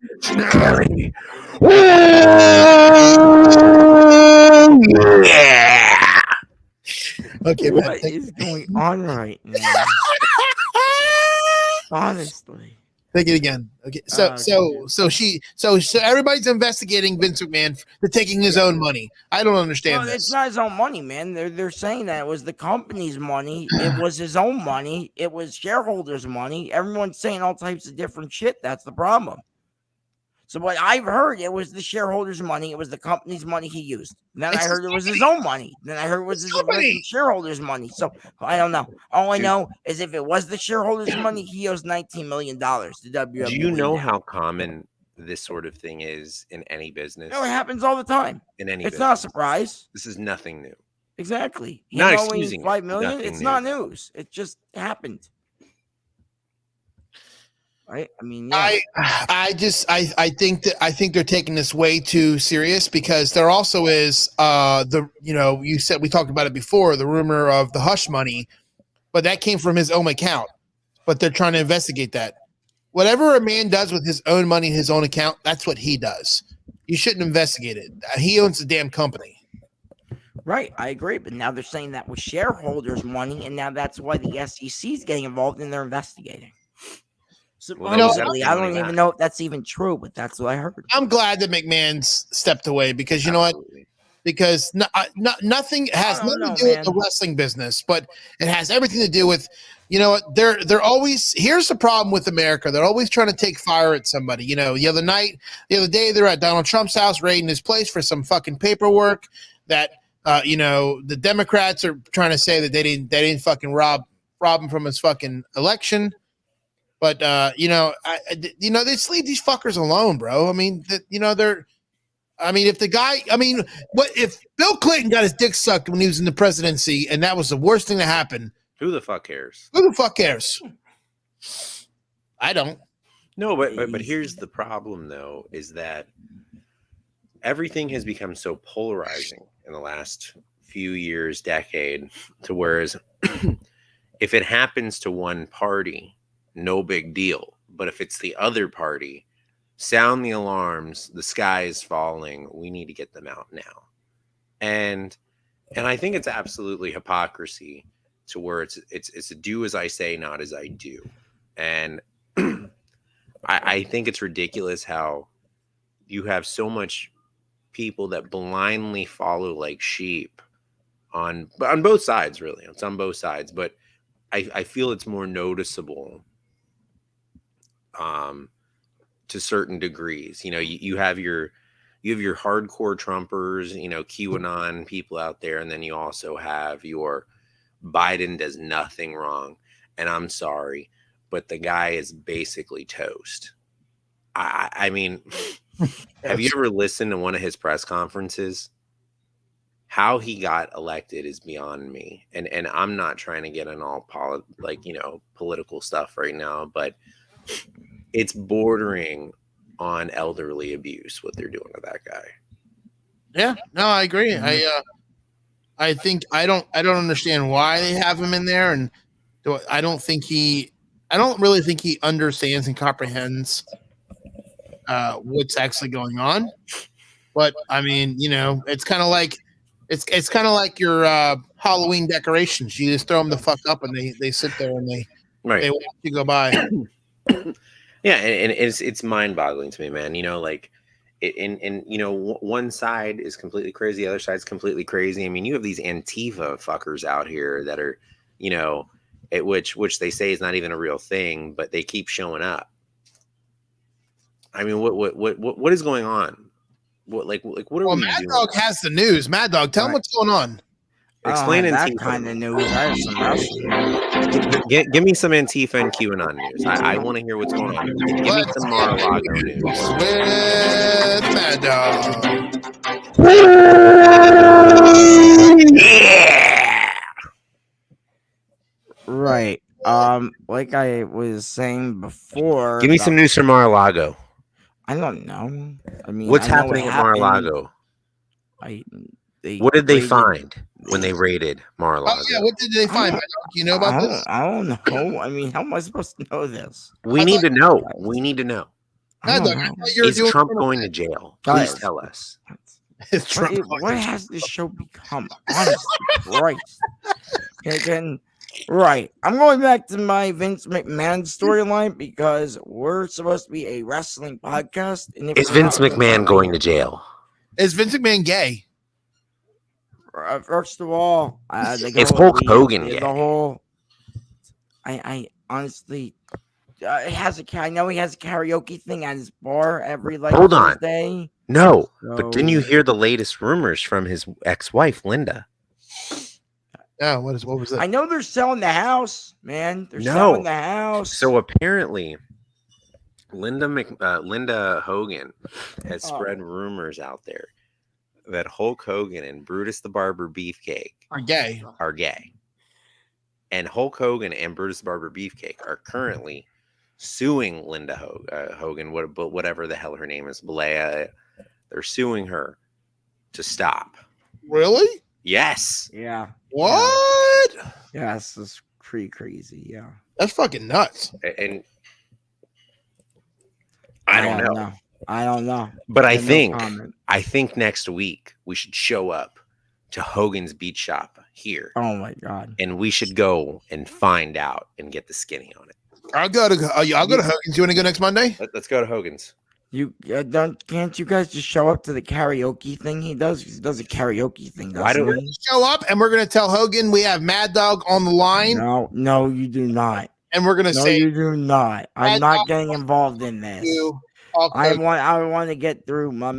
Kelly. Oh, yeah.
Okay,
what is going on right now? Honestly.
Take it again. Okay. So everybody's investigating Vince McMahon for taking his own money. I don't understand this.
It's not his own money, man. They're saying that it was the company's money. It was his own money. It was shareholders' money. Everyone's saying all types of different shit. That's the problem. So what I've heard, it was the shareholders' money. It was the company's money he used. Then I heard it was his own money. Then I heard it was the shareholders' money. So I don't know. All I know is if it was the shareholders' money, he owes $19 million to WWE.
Do you know how common this sort of thing is in any business?
No, it happens all the time.
In any
it's
business.
not a surprise.
This is nothing new.
Exactly.
Not excusing
$5 million.
Nothing
It's
new.
not news. It just happened. Right? I mean, yeah.
I think they're taking this way too serious, because there also is you said, we talked about it before, the rumor of the hush money, but that came from his own account. But they're trying to investigate that. Whatever a man does with his own money, his own account, that's what he does. You shouldn't investigate it. He owns the damn company.
Right, I agree. But now they're saying that was shareholders' money, and now that's why the SEC is getting involved and they're investigating. Supposedly, I don't even know if that's even true, but that's what I heard.
I'm glad that McMahon's stepped away, because you know what? Because nothing has nothing to do with the wrestling business, but it has everything to do with, you know what? They're always, here's the problem with America. They're always trying to take fire at somebody. You know, the other day they're at Donald Trump's house raiding his place for some fucking paperwork that the Democrats are trying to say that they didn't fucking rob him from his fucking election. But they just leave these fuckers alone, bro. I mean, if Bill Clinton got his dick sucked when he was in the presidency, and that was the worst thing to happen,
who the fuck cares?
Who the fuck cares? I don't.
No, but here's the problem, though, is that everything has become so polarizing in the last few years, decade, to whereas if it happens to one party, no big deal. But if it's the other party, sound the alarms, the sky is falling, we need to get them out now. And I think it's absolutely hypocrisy to where it's a do as I say, not as I do. And I think it's ridiculous how you have so much people that blindly follow like sheep on both sides, really. It's on both sides, but I feel it's more noticeable to certain degrees. You know, you have your hardcore Trumpers, QAnon people out there, and then you also have your Biden does nothing wrong, and I'm sorry, but the guy is basically toast. I mean, have you ever listened to one of his press conferences? How he got elected is beyond me, and I'm not trying to get in all political stuff right now, but it's bordering on elderly abuse what they're doing to that guy.
Yeah, no, I agree. I think I don't understand why they have him in there, and I don't really think he understands and comprehends what's actually going on. But I mean, it's kind of like your Halloween decorations. You just throw them the fuck up, and they sit there and they watch you go by.
Yeah, and it's mind-boggling to me, man. One side is completely crazy, the other side's completely crazy. I mean, you have these Antifa fuckers out here that are, which they say is not even a real thing, but they keep showing up. I mean, what is going on? What are
Well,
we
Mad
doing?
Dog has the news. Mad Dog, tell him what's going on.
Explain
that
Antifa.
kind of news. I have some wrestling.
Give me some Antifa and QAnon news. I want to hear what's going on. Give me some Mar-a-Lago news.
With Mad Dog.
Yeah.
Right. Like I was saying before,
Give me some news from Mar-a-Lago.
I don't know. I mean,
What's
I know
happening
what
at
happened.
Mar-a-Lago? What did they find when they raided Mar-a-Lago?
Oh yeah, what did they find? Mad Dog? You know about this?
I don't know. I mean, how am I supposed to know this?
We need to know. We need to know.
Mad Dog, I thought you were
Is
doing
Trump going to jail? Please
Guys,
tell us.
Is Trump going
What
to
has this show become? Honestly, Christ. Again, right. I'm going back to my Vince McMahon storyline because we're supposed to be a wrestling podcast. And if
Is
we're
Vince
not,
McMahon going to jail?
Is Vince McMahon gay?
First of all,
Is Hulk Hogan gay?
the whole. I honestly, I know he has a karaoke thing at his bar every
Hold on.
Thursday.
No, but didn't you
So-
hear the latest rumors from his ex-wife, Linda?
Yeah, what was that?
I know they're selling the house, man. They're
No.
selling the house.
So apparently, Linda Hogan has spread rumors out there that Hulk Hogan and Brutus the Barber Beefcake
Are gay.
are gay. And Hulk Hogan and Brutus the Barber Beefcake are currently suing Linda Hogan, whatever the hell her name is, Balea. They're suing her to stop.
Really?
Yes.
Yeah.
What?
Yes, it's pretty crazy. Yeah.
That's fucking nuts.
And I don't know.
I don't know.
But I
have no
think
comment.
next week we should show up to Hogan's Beat Shop here,
Oh my god.
and we should go and find out and get the skinny on it.
I'll go to Hogan's. You want to go next Monday?
Let's go to Hogan's.
You can't you guys just show up to the karaoke thing he does? He does a karaoke thing.
Why don't
doesn't he?
Show up, and we're gonna tell Hogan we have Mad Dog on the line,
No, you do not.
and we're gonna
No,
say
you do not. I'm
Mad
not
Dog
getting involved in this.
you. Hulk
I
Hogan.
want to get through my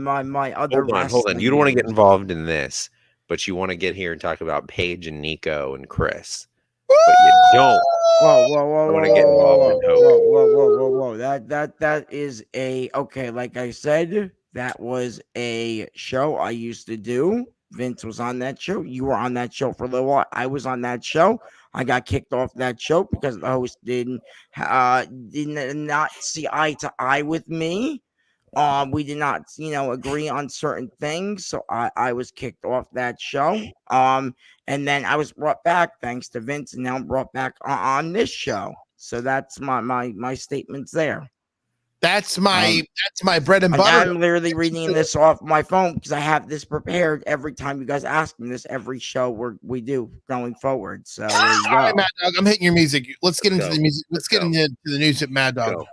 other.
Hold on.
wrestling
You don't want to get
news.
involved in this, but you want to get here and talk about Paige and Nico and Chris. But you don't.
Whoa!
wanna get involved in Hogan.
Whoa! That is okay. Like I said, that was a show I used to do. Vince was on that show. You were on that show for a little while. I was on that show. I got kicked off that show because the host did not see eye to eye with me. We did not, agree on certain things, so I was kicked off that show. And then I was brought back thanks to Vince, and now I'm brought back on this show. So that's my statements there.
That's my bread and
And
butter.
I'm literally reading this off my phone because I have this prepared every time you guys ask me this every show we do going forward. So there you
All right,
go.
Mad Dog, I'm hitting your music. Let's get into
Go.
the music. Let's get
Go.
into the news at Mad Dog.
Go.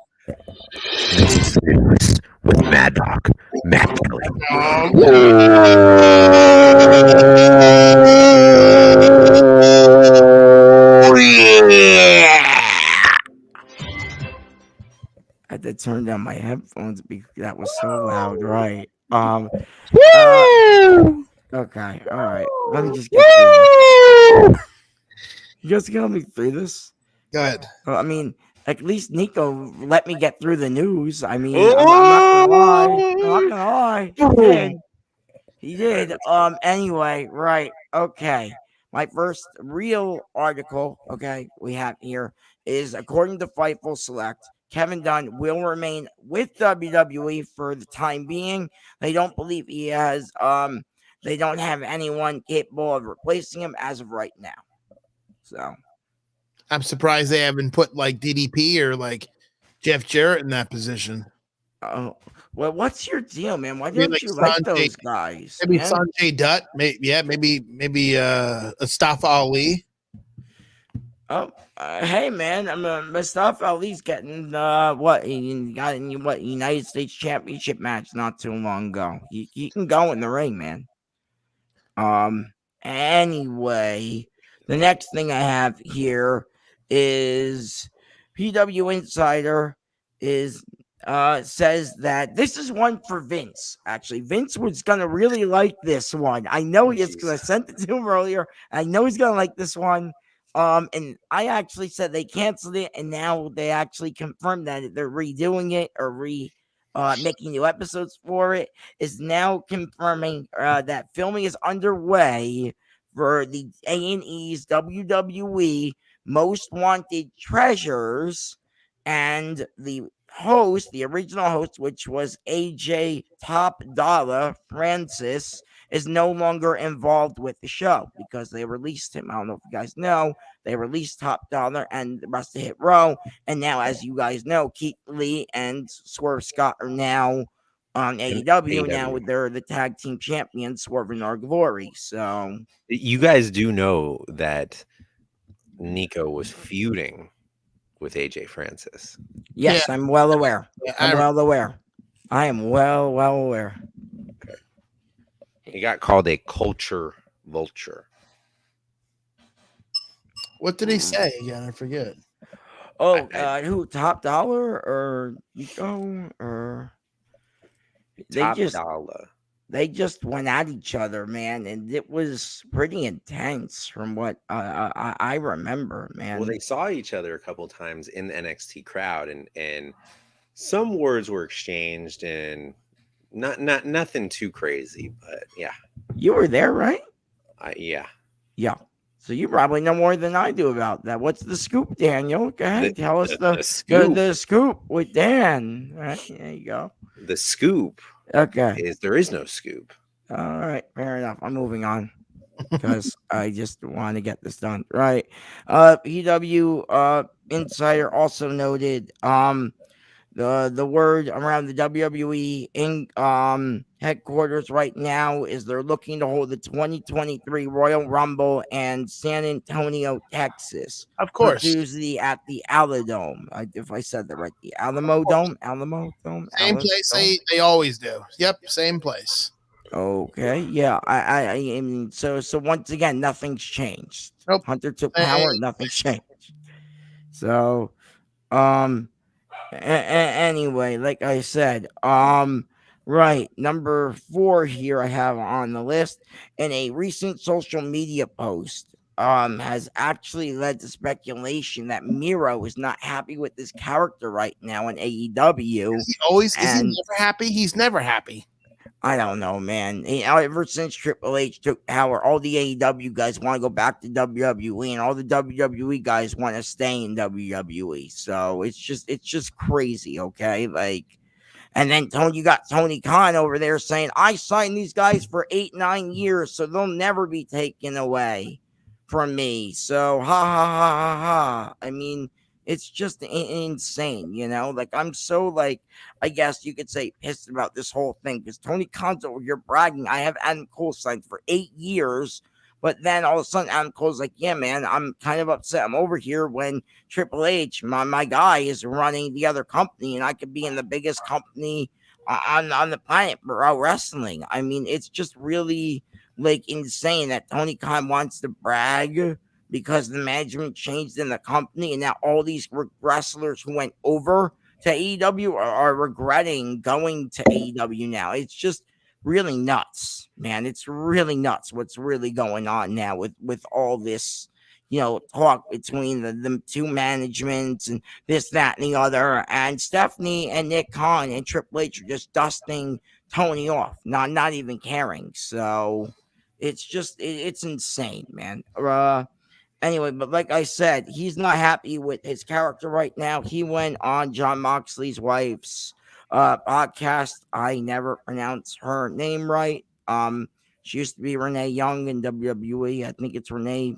With Mad Dog, Matt Kelly. Oh, yeah.
I had to turn down my headphones because that was so loud, right? Okay, all right. Let me just get through this. You guys can help me through this?
Go ahead.
Well, I mean, at least Nico let me get through the news. I mean, I'm not gonna lie. I'm not gonna lie. He did. Anyway, right. Okay. My first real article, okay, we have here is according to Fightful Select, Kevin Dunn will remain with WWE for the time being. They don't believe he has they don't have anyone capable of replacing him as of right now. So
I'm surprised they haven't put like DDP or like Jeff Jarrett in that position.
well, what's your deal, man? Why
I mean,
don't
like
you like
Sanjay-
those guys?
Maybe
man?
Sanjay Dutt. Maybe Mustafa Ali.
Oh, hey man, Mustafa Ali's getting he got in United States Championship match not too long ago. He can go in the ring, man. Anyway, the next thing I have here is PW Insider is says that this is one for Vince. Actually, Vince was gonna really like this one. I know he is because I sent it to him earlier. I know he's gonna like this one. And I actually said they canceled it, and now they actually confirmed that they're redoing it or making new episodes for it. Is now confirming that filming is underway for the A&E's WWE Most Wanted Treasures, and the original host, which was AJ Top Dollar Francis, is no longer involved with the show because they released him. I don't know if you guys know, they released Top Dollar and the rest of Hit Row, and now, as you guys know, Keith Lee and Swerve Scott are now on AEW. Now they're the tag team champions, Swerve and Our Glory. So
you guys do know that Nico was feuding with AJ Francis.
Yes, I'm well aware. I am well aware.
Okay. He got called a culture vulture.
What did he say again? I forget.
Oh, who? Top Dollar or Nico or
Dollar?
They just went at each other, man, and it was pretty intense from what I remember, man.
Well, they saw each other a couple times in the NXT crowd, and some words were exchanged, and nothing too crazy, but yeah.
You were there, right?
Yeah.
So you probably know more than I do about that. What's the scoop, Daniel? Go ahead, tell us the scoop with Dan. All right, there you go.
The scoop.
Okay.
Is there is no scoop.
All right, fair enough. I'm moving on because I just want to get this done. Right. PW Insider also noted the word around the WWE in headquarters right now is they're looking to hold the 2023 Royal Rumble in San Antonio, Texas.
Of course.
Tuesday at the Aladome. If I said that right, the Alamo Dome.
Same place they always do. Yep, same place.
Okay, yeah. I mean, so once again, nothing's changed.
Nope.
Hunter took power, nothing's changed. So, anyway, like I said, right, number 4 here I have on the list, in a recent social media post, has actually led to speculation that Miro is not happy with this character right now in AEW.
Is he never happy? He's never happy.
I don't know, man. Ever since Triple H took power, all the AEW guys want to go back to WWE, and all the WWE guys want to stay in WWE. So it's just crazy, okay? Like, and then you got Tony Khan over there saying, "I signed these guys for 8-9 years, so they'll never be taken away from me." So ha ha ha ha ha. I mean, it's just insane, you know? Like, I'm so, like, I guess you could say pissed about this whole thing because Tony Khan's over here bragging, "I have Adam Cole signed for 8 years." But then all of a sudden, Adam Cole's like, "Yeah, man, I'm kind of upset. I'm over here when Triple H, my guy, is running the other company, and I could be in the biggest company on the planet for wrestling." I mean, it's just really, like, insane that Tony Khan wants to brag because the management changed in the company, and now all these wrestlers who went over to AEW are regretting going to AEW now. It's just really nuts, man. It's really nuts what's really going on now with all this, you know, talk between the two managements and this, that, and the other. And Stephanie and Nick Khan and Triple H are just dusting Tony off, not even caring. So it's just it's insane, man. Anyway, but like I said, he's not happy with his character right now. He went on John Moxley's wife's podcast. I never pronounce her name right. She used to be Renee Young in WWE. I think it's Renee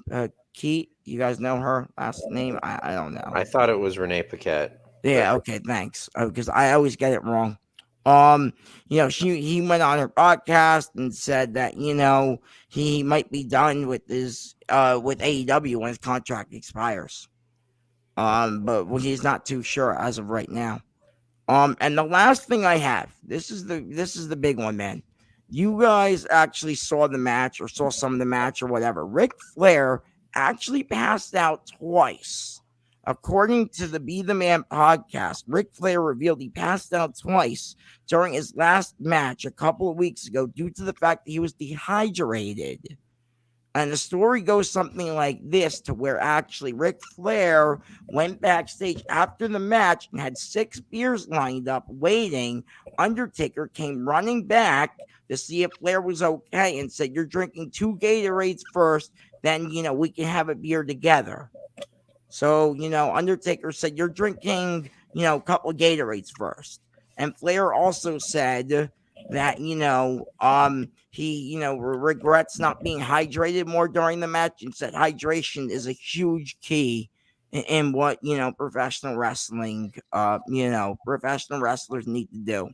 Keat. You guys know her last name? I don't know.
I thought it was Renee Paquette.
Yeah, okay, thanks. Because I always get it wrong. You know, he went on her podcast and said that, you know, he might be done with his with AEW when his contract expires. But he's not too sure as of right now. And the last thing I have, this is the big one, man. You guys actually saw the match or saw some of the match or whatever. Ric Flair actually passed out twice. According to the Be the Man podcast, Ric Flair revealed he passed out twice during his last match a couple of weeks ago due to the fact that he was dehydrated. And the story goes something like this, to where actually Ric Flair went backstage after the match and had 6 beers lined up waiting. Undertaker came running back to see if Flair was okay and said, "You're drinking 2 Gatorades first, then, we can have a beer together." So, Undertaker said, "You're drinking, a couple of Gatorades first." And Flair also said that, he, regrets not being hydrated more during the match, and said hydration is a huge key in what, professional wrestling, professional wrestlers need to do.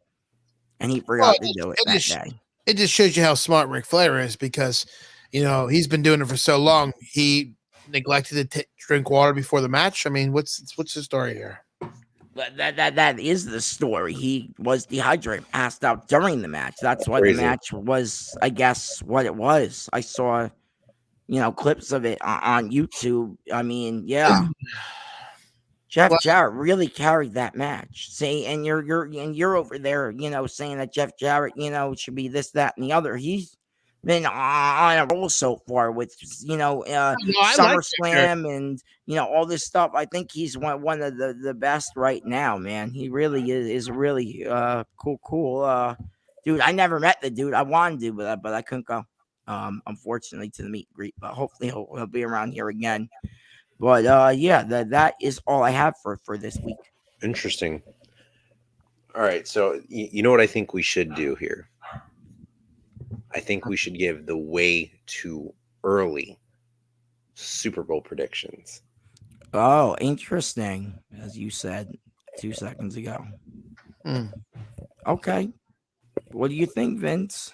And he forgot to do it that day.
It just shows you how smart Ric Flair is, because, he's been doing it for so long. He neglected to drink water before the match. I mean, what's the story here?
That is the story. He was dehydrated, passed out during the match. That's why the match was, I guess, what it was. I saw, clips of it on YouTube. I mean, yeah. Jeff Jarrett really carried that match. See, and you're over there, saying that Jeff Jarrett, should be this, that, and the other. He's been on a roll so far with, SummerSlam and, all this stuff. I think he's one of the best right now, man. He really is really cool. Dude, I never met the dude. I wanted to, but I couldn't go, unfortunately, to the meet and greet. But hopefully he'll be around here again. But that is all I have for this week.
Interesting. All right, so you know what I think we should do here? I think we should give the way too early Super Bowl predictions.
Oh, interesting. As you said 2 seconds ago. Okay. What do you think, Vince?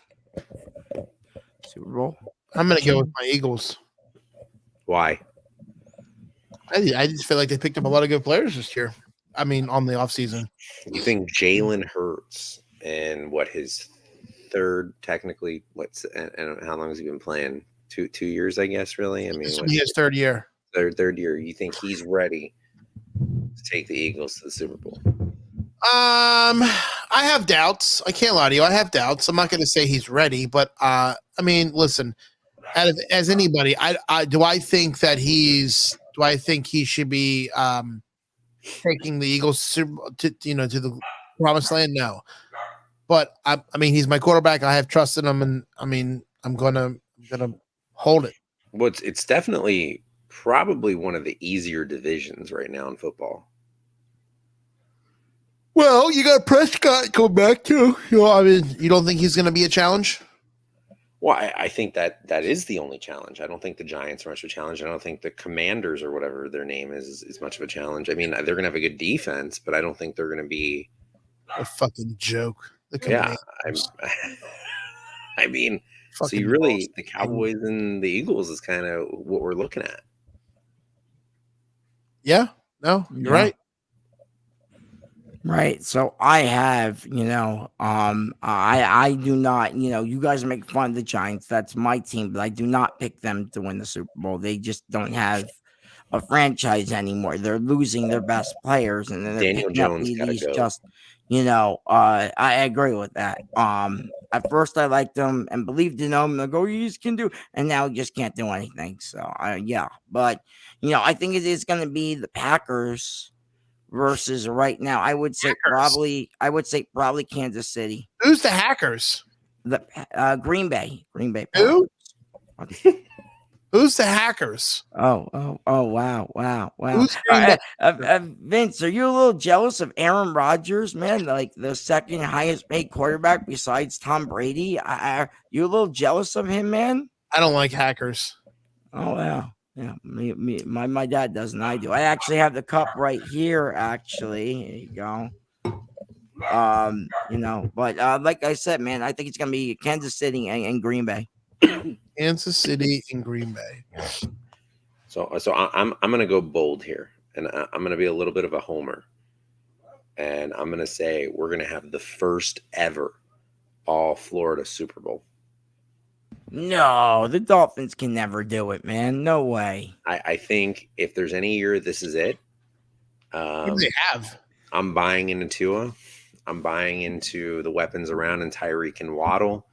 Super Bowl?
I'm going to go with my Eagles.
Why?
I just feel like they picked up a lot of good players this year. I mean, on the offseason.
You think Jalen Hurts and his third, technically, and how long has he been playing? 2 years, I guess, really? I mean,
his third year.
Third year. You think he's ready to take the Eagles to the Super Bowl?
I have doubts. I can't lie to you. I have doubts. I'm not going to say he's ready, but I mean, listen, as anybody, do I think he should be taking the Eagles to the promised land? No. But I mean, he's my quarterback. I have trust in him, and I mean, I'm gonna hold it.
Well, it's definitely probably one of the easier divisions right now in football.
Well, you got Prescott coming back too. I mean, you don't think he's going to be a challenge?
Well, I think that is the only challenge. I don't think the Giants are much of a challenge. I don't think the Commanders or whatever their name is much of a challenge. I mean, they're going to have a good defense, but I don't think they're going to be
a fucking joke.
Yeah, I mean, so you really, the Cowboys and the Eagles is kind of what we're looking at.
Yeah, no, you're right.
Right. So I have, I do not, you guys make fun of the Giants. That's my team, but I do not pick them to win the Super Bowl. They just don't have a franchise anymore. They're losing their best players, and then they're
Daniel Jones
these just, I agree with that. At first I liked them and believed in them. Like, oh, you just can do, and now you just can't do anything. So but I think it is going to be the Packers versus right now. I would say probably Kansas City.
Who's the Hackers?
The Green Bay.
Who? Who's the Hackers?
Oh, wow. Vince, are you a little jealous of Aaron Rodgers, man? Like the second highest paid quarterback besides Tom Brady? You a little jealous of him, man?
I don't like Hackers.
Oh, wow. Yeah, my dad doesn't. I do. I actually have the cup right here, actually. Here you go. But like I said, man, I think it's gonna be Kansas City and Green Bay.
Kansas City and Green Bay.
So I'm gonna go bold here, and I'm gonna be a little bit of a homer, and I'm gonna say we're gonna have the first ever all Florida Super Bowl.
No, the Dolphins can never do it, man. No way.
I think if there's any year this is it,
What do they have?
I'm buying into Tua. I'm buying into the weapons around and Tyreek and Waddle.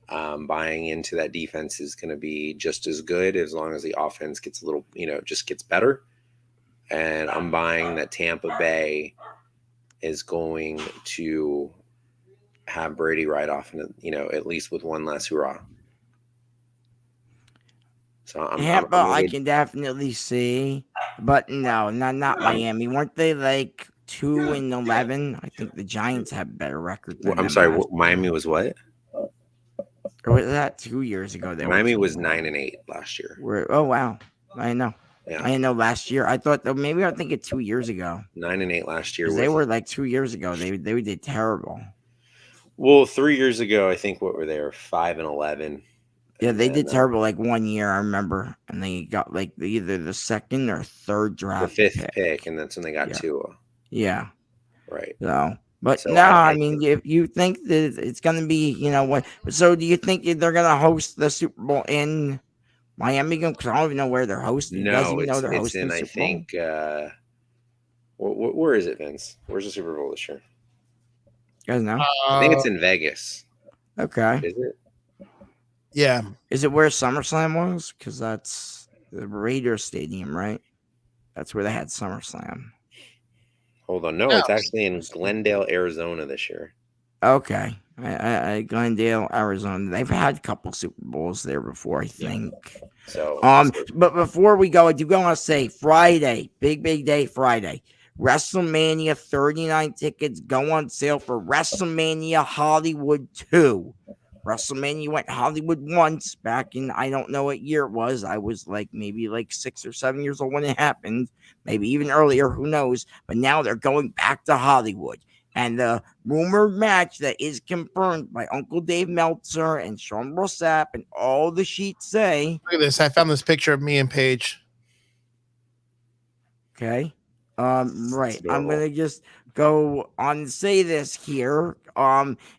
Buying into that defense is going to be just as good as long as the offense gets a little, just gets better. And I'm buying that Tampa Bay is going to have Brady ride off, at least with one last hurrah. So
Tampa, I can definitely see, but no, not Miami. Weren't they like 2-11? I think the Giants have a better record than
I'm
them
sorry,
last
Miami
year.
was what?
Or was that 2 years ago?
Miami was 9-8 last year.
Oh wow, I know.
Yeah.
I didn't know last year. I thought maybe I'm thinking 2 years ago.
9-8 last year.
They were like 2 years ago. They did terrible.
Well, 3 years ago, I think what were they? 5-11.
Yeah, they did terrible like 1 year, I remember, and they got like either the second or third draft,
the 5th pick, and that's when they got Tua.
Yeah,
right.
But no, I mean, if you think that it's going to be, what? So, do you think they're going to host the Super Bowl in Miami? Because I don't even know where they're hosting.
No, it's in. I think. Where is it, Vince? Where's the Super Bowl this year?
You guys know?
I think it's in Vegas.
Okay.
Is it?
Yeah.
Is it where SummerSlam was? Because that's the Raiders Stadium, right? That's where they had SummerSlam.
Hold on. No, it's actually in Glendale, Arizona this year.
Okay. Glendale, Arizona. They've had a couple Super Bowls there before, I think.
Yeah. So,
but before we go, I do want to say Friday, big day Friday. WrestleMania 39 tickets go on sale for WrestleMania Hollywood 2. WrestleMania went Hollywood once back in, I don't know what year it was. I was maybe 6 or 7 years old when it happened, maybe even earlier, who knows. But now they're going back to Hollywood. And the rumored match that is confirmed by Uncle Dave Meltzer and Sean Rossap and all the sheets say.
Look at this. I found this picture of me and Paige.
Okay. Right. I'm going to just go on and say this here.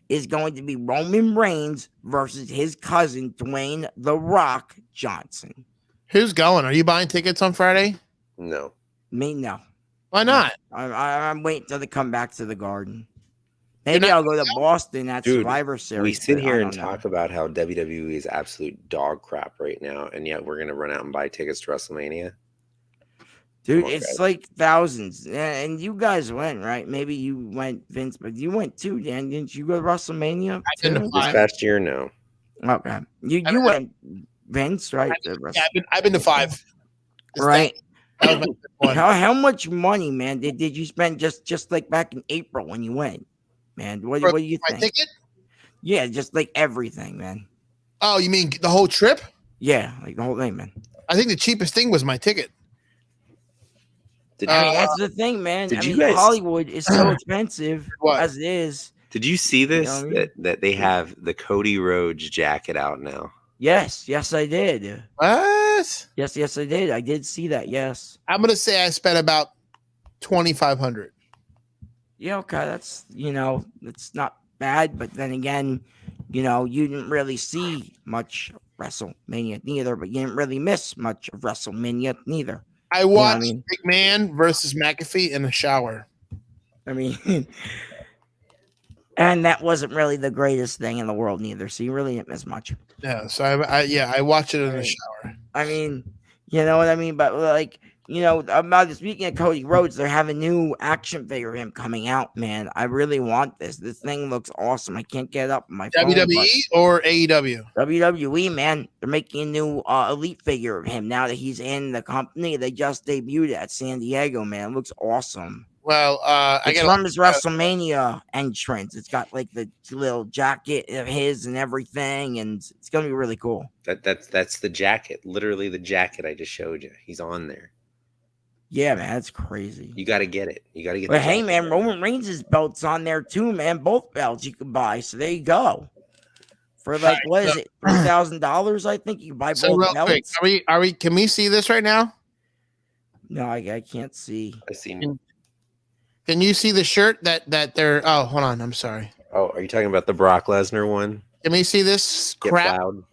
Is going to be Roman Reigns versus his cousin, Dwayne The Rock Johnson.
Who's going? Are you buying tickets on Friday?
No.
Me, no.
Why not?
I'm waiting till they come back to the Garden. Maybe I'll go to Boston at Survivor Series.
We sit here and talk about how WWE is absolute dog crap right now, and yet we're going to run out and buy tickets to WrestleMania.
Dude, it's like thousands. And you guys went, right? Maybe you went, Vince, but you went too, Dan. Didn't you go to WrestleMania?
This past year, no.
Okay. You went, Vince, right?
I've been to 5.
Right. How much money, man, did you spend just like back in April when you went? Man, what do you think?
My ticket?
Yeah, just like everything, man.
Oh, you mean the whole trip?
Yeah, like the whole thing, man.
I think the cheapest thing was my ticket.
That's the thing, man. Hollywood is so expensive as it is.
Did you see this? That they have the Cody Rhodes jacket out now?
Yes, I did.
What?
Yes, I did. I did see that. Yes.
I'm gonna say I spent about $2,500.
Yeah, okay. That's that's not bad, but then again, you didn't really see much WrestleMania neither, but you didn't really miss much of WrestleMania neither.
I watched McMahon versus McAfee in the shower.
I mean, and that wasn't really the greatest thing in the world neither, so you really didn't miss much.
Yeah, so I watched it in the shower.
I mean, you know what I mean? But about speaking of Cody Rhodes, they have a new action figure of him coming out, man. I really want this. This thing looks awesome. I can't get it up on my phone.
WWE or AEW?
WWE, man. They're making a new elite figure of him now that he's in the company. They just debuted it at San Diego, man. It looks awesome.
Well,
it's from his WrestleMania entrance. It's got like the little jacket of his and everything, and it's gonna be really cool.
That's the jacket, literally the jacket I just showed you. He's on there.
Yeah, man, that's crazy.
You got to get it. You got to get.
But hey, man, Roman Reigns' belt's on there too, man. Both belts you can buy. So there you go. For what is it, $3,000? I think you can buy both belts.
Quick, are we? Can we see this right now?
No, I can't see.
I see.
Can you see the shirt that they're? Oh, hold on. I'm sorry.
Oh, are you talking about the Brock Lesnar one?
Can we see this crap? Loud.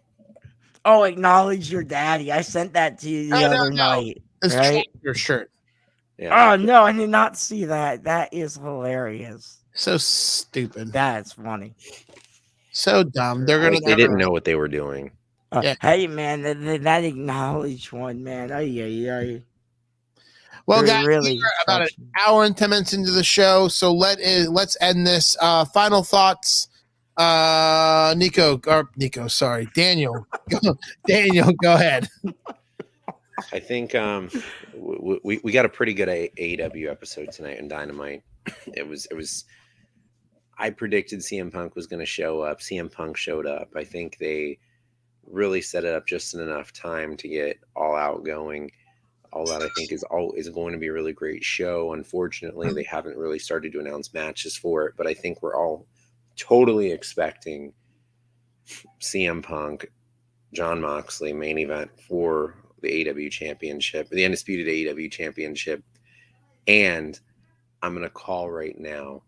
Oh, acknowledge your daddy. I sent that to you the other night.
It's your shirt.
Oh no, I did not see that. That is hilarious.
So stupid.
That's funny.
So dumb. They're
Like,
gonna.
they didn't know what they were doing.
Yeah.
Hey man, that acknowledged one, man. Ay.
Well,
They're
guys,
really
we're about an hour and 10 minutes into the show, so let's end this. Final thoughts, Daniel. Daniel, go ahead.
I think we got a pretty good AEW episode tonight in Dynamite. It was. I predicted CM Punk was going to show up. CM Punk showed up. I think they really set it up just in enough time to get All Out going. All Out, I think, is going to be a really great show. Unfortunately, they haven't really started to announce matches for it, but I think we're all totally expecting CM Punk, Jon Moxley main event for the AEW Championship, the Undisputed AEW Championship. And I'm going to call right now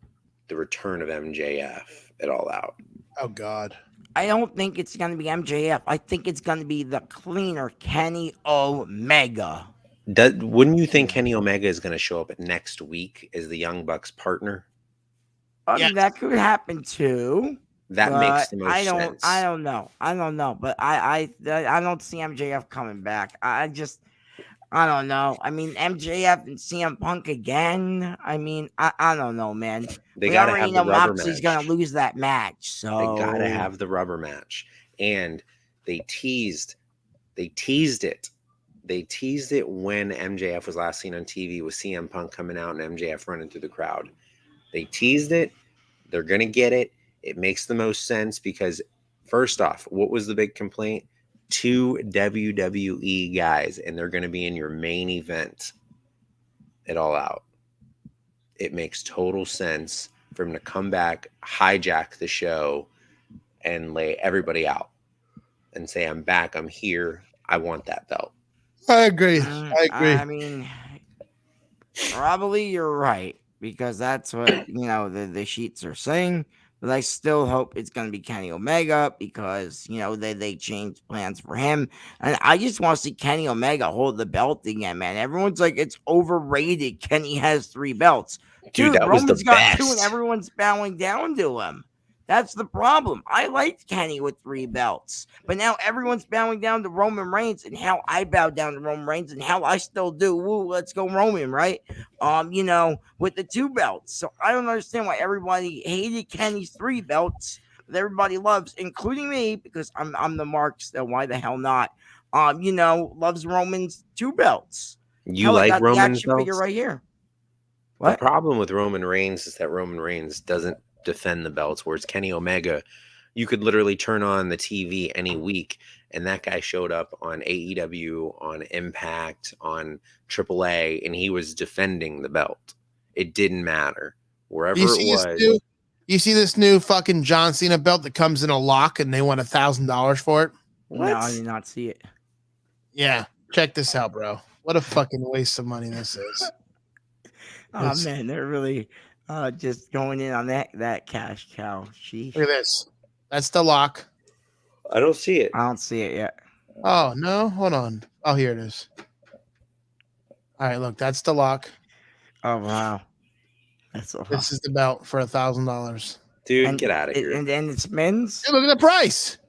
the return of MJF at All Out.
Oh, God.
I don't think it's going to be MJF. I think it's going to be the cleaner Kenny Omega.
Wouldn't you think Kenny Omega is going to show up next week as the Young Bucks partner?
That could happen too.
That makes the most sense.
I don't know. But I don't see MJF coming back. I don't know. I mean, MJF and CM Punk again. I mean, I don't know, man.
They got to have the rubber
Moxley's
match.
going to lose that match. So
they got to have the rubber match. And they teased it. They teased it when MJF was last seen on TV with CM Punk coming out and MJF running through the crowd. They teased it. They're going to get it. It makes the most sense because, first off, what was the big complaint? 2 WWE guys, and they're going to be in your main event at All Out. It makes total sense for him to come back, hijack the show, and lay everybody out and say, I'm back, I'm here, I want that belt.
I agree.
I mean, probably you're right because that's what the sheets are saying. But I still hope it's going to be Kenny Omega because they changed plans for him, and I just want to see Kenny Omega hold the belt again, man. Everyone's like it's overrated. Kenny has 3 belts,
dude. That
Roman's
was the
got
best.
2, and everyone's bowing down to him. That's the problem. I liked Kenny with 3 belts, but now everyone's bowing down to Roman Reigns, and how I bow down to Roman Reigns, and how I still do. Woo, let's go Roman, right? With the 2 belts. So I don't understand why everybody hated Kenny's 3 belts, but everybody loves, including me, because I'm the mark still. Why the hell not? Loves Roman's 2 belts.
You like Roman's belts?
Figure right here.
What? The problem with Roman Reigns is that Roman Reigns doesn't defend the belts, whereas Kenny Omega, you could literally turn on the TV any week and that guy showed up on AEW, on Impact, on AAA, and he was defending the belt. It didn't matter wherever it was.
You see this new fucking John Cena belt that comes in a lock and they want $1,000 for it?
What? No, I did not see it.
Yeah, check this out, bro. What a fucking waste of money this is.
Man, they're really just going in on that cash cow. Sheesh.
Look at this. That's the lock.
I don't see it.
I don't see it yet.
Oh, no? Hold on. Oh, here it is. All right, look. That's the lock.
Oh, wow. That's
This is the belt for $1,000.
Dude, get out of here.
And it's men's?
Hey, look at the price.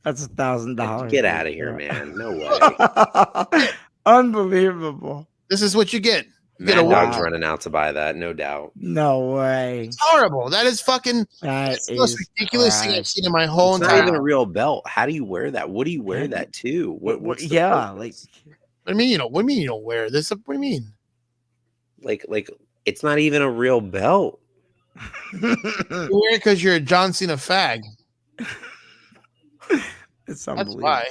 That's $1,000.
Get out of here, man. No way.
Unbelievable.
This is what you get.
Mad Dog's running out to buy that, no doubt.
No way.
It's horrible. That is fucking. That's the most ridiculous thing I've seen in my whole entire.
It's not even a real belt. How do you wear that? What do you wear that to? What's the purpose?
What do you mean you don't wear this? What do you mean?
Like it's not even a real belt.
You wear it because you're a John Cena fag.
It's unbelievable.
That's why.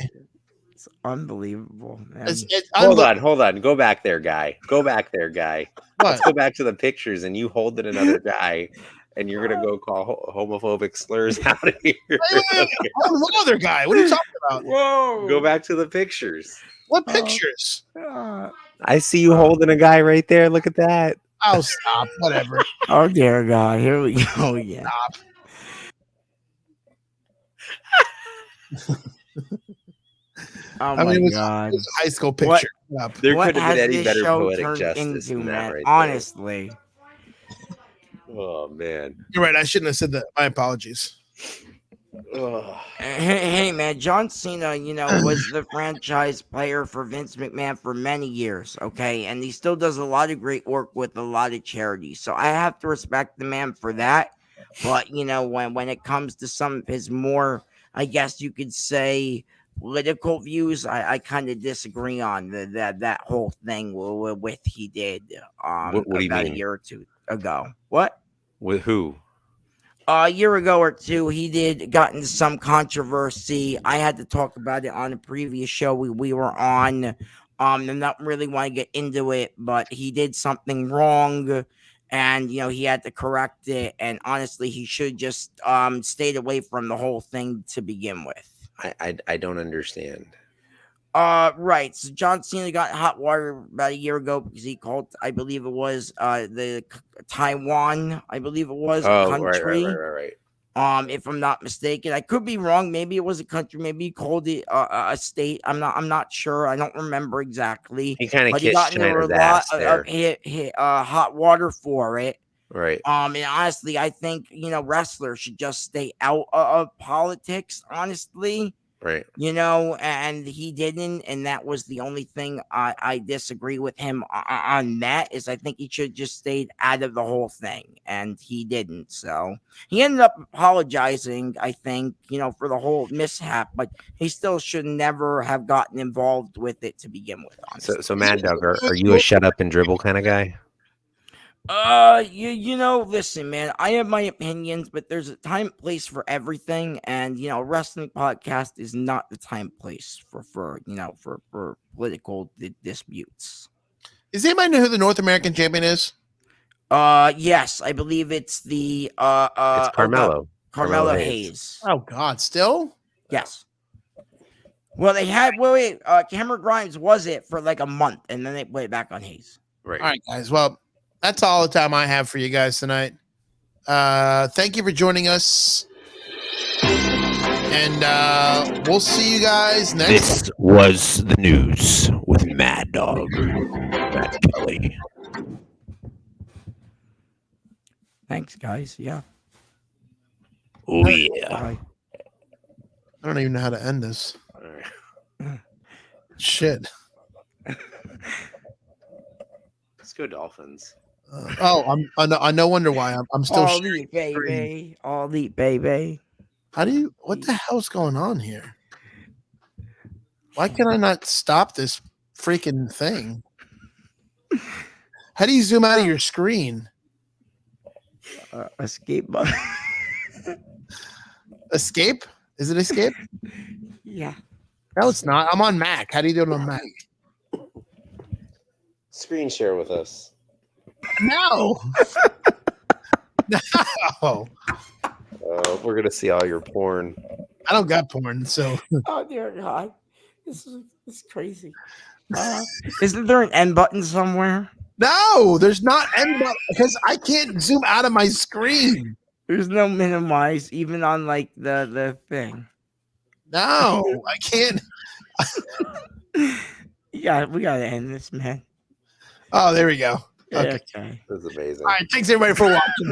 It's unbelievable, man.
Hold on. Go back there, guy. Let's go back to the pictures and you holding another guy and you're going to go call homophobic slurs out of here.
What other guy? What are you talking about?
Whoa.
Go back to the pictures.
What pictures?
I see you holding a guy right there. Look at that.
Oh, stop. Whatever.
Oh, dear God. Here we go. Yeah.
Stop.
Oh, my God.
It was a high school picture. up.
There
What
couldn't have
has
been any
this
better
show
poetic
turned
justice
into,
than that
man?
right
Honestly.
there. Oh man.
You're right. I shouldn't have said that. My apologies.
Oh.
Hey, man, John Cena, was the franchise player for Vince McMahon for many years, okay? And he still does a lot of great work with a lot of charities. So I have to respect the man for that. But, when it comes to some of his more, I guess you could say, political views, I kind of disagree on that whole thing with he did
What do you
about
mean?
a year or two ago. What?
With who?
A year ago or two, he got into some controversy. I had to talk about it on a previous show we were on. I'm not really want to get into it, but he did something wrong, and he had to correct it. And honestly, he should just stayed away from the whole thing to begin with.
I don't understand.
Right. So John Cena got in hot water about a year ago because he called, I believe it was the Taiwan, I believe it was a country.
Right.
If I'm not mistaken, I could be wrong. Maybe it was a country. Maybe he called it a state. I'm not sure. I don't remember exactly.
He kind of
But he got into a lot of hot water for it.
Right.
And honestly, I think wrestlers should just stay out of politics. Honestly.
Right.
And he didn't, and that was the only thing I disagree with him on that, is I think he should just stayed out of the whole thing, and he didn't. So he ended up apologizing, I think, for the whole mishap, but he still should never have gotten involved with it to begin with, honestly.
So Mad Dog, are you a shut up and dribble kind of guy?
Listen, man, I have my opinions, but there's a time and place for everything, and a wrestling podcast is not the time and place for political disputes.
Does anybody know who the North American champion is?
Yes, I believe it's the
It's Carmelo.
Carmelo Hayes.
Oh God, still?
Yes. Well, they had Cameron Grimes was it for like a month, and then they put it back on Hayes.
Right.
All right, guys. Well, that's all the time I have for you guys tonight. Thank you for joining us. And we'll see you guys next
This was the news with Mad Dog, Matt Kelly.
Thanks, guys. Yeah.
Oh, yeah.
Bye.
I don't even know how to end this.
All right.
Shit.
Let's go Dolphins.
No wonder why I'm still.
All elite, baby. All elite, baby.
What the hell's going on here? Why can I not stop this freaking thing? How do you zoom out of your screen?
Escape button.
Escape? Is it escape?
Yeah.
No, it's not. I'm on Mac. How do you do it on Mac?
Screen share with us.
No. No.
We're gonna see all your porn.
I don't got porn, so.
Oh dear God, this is crazy. Isn't there an end button somewhere?
No, there's not end button because I can't zoom out of my screen.
There's no minimize even on like the thing.
No, I can't.
Yeah, we gotta end this, man.
Oh, there we go. Okay.
Okay.
That's amazing.
All right. Thanks everybody for watching.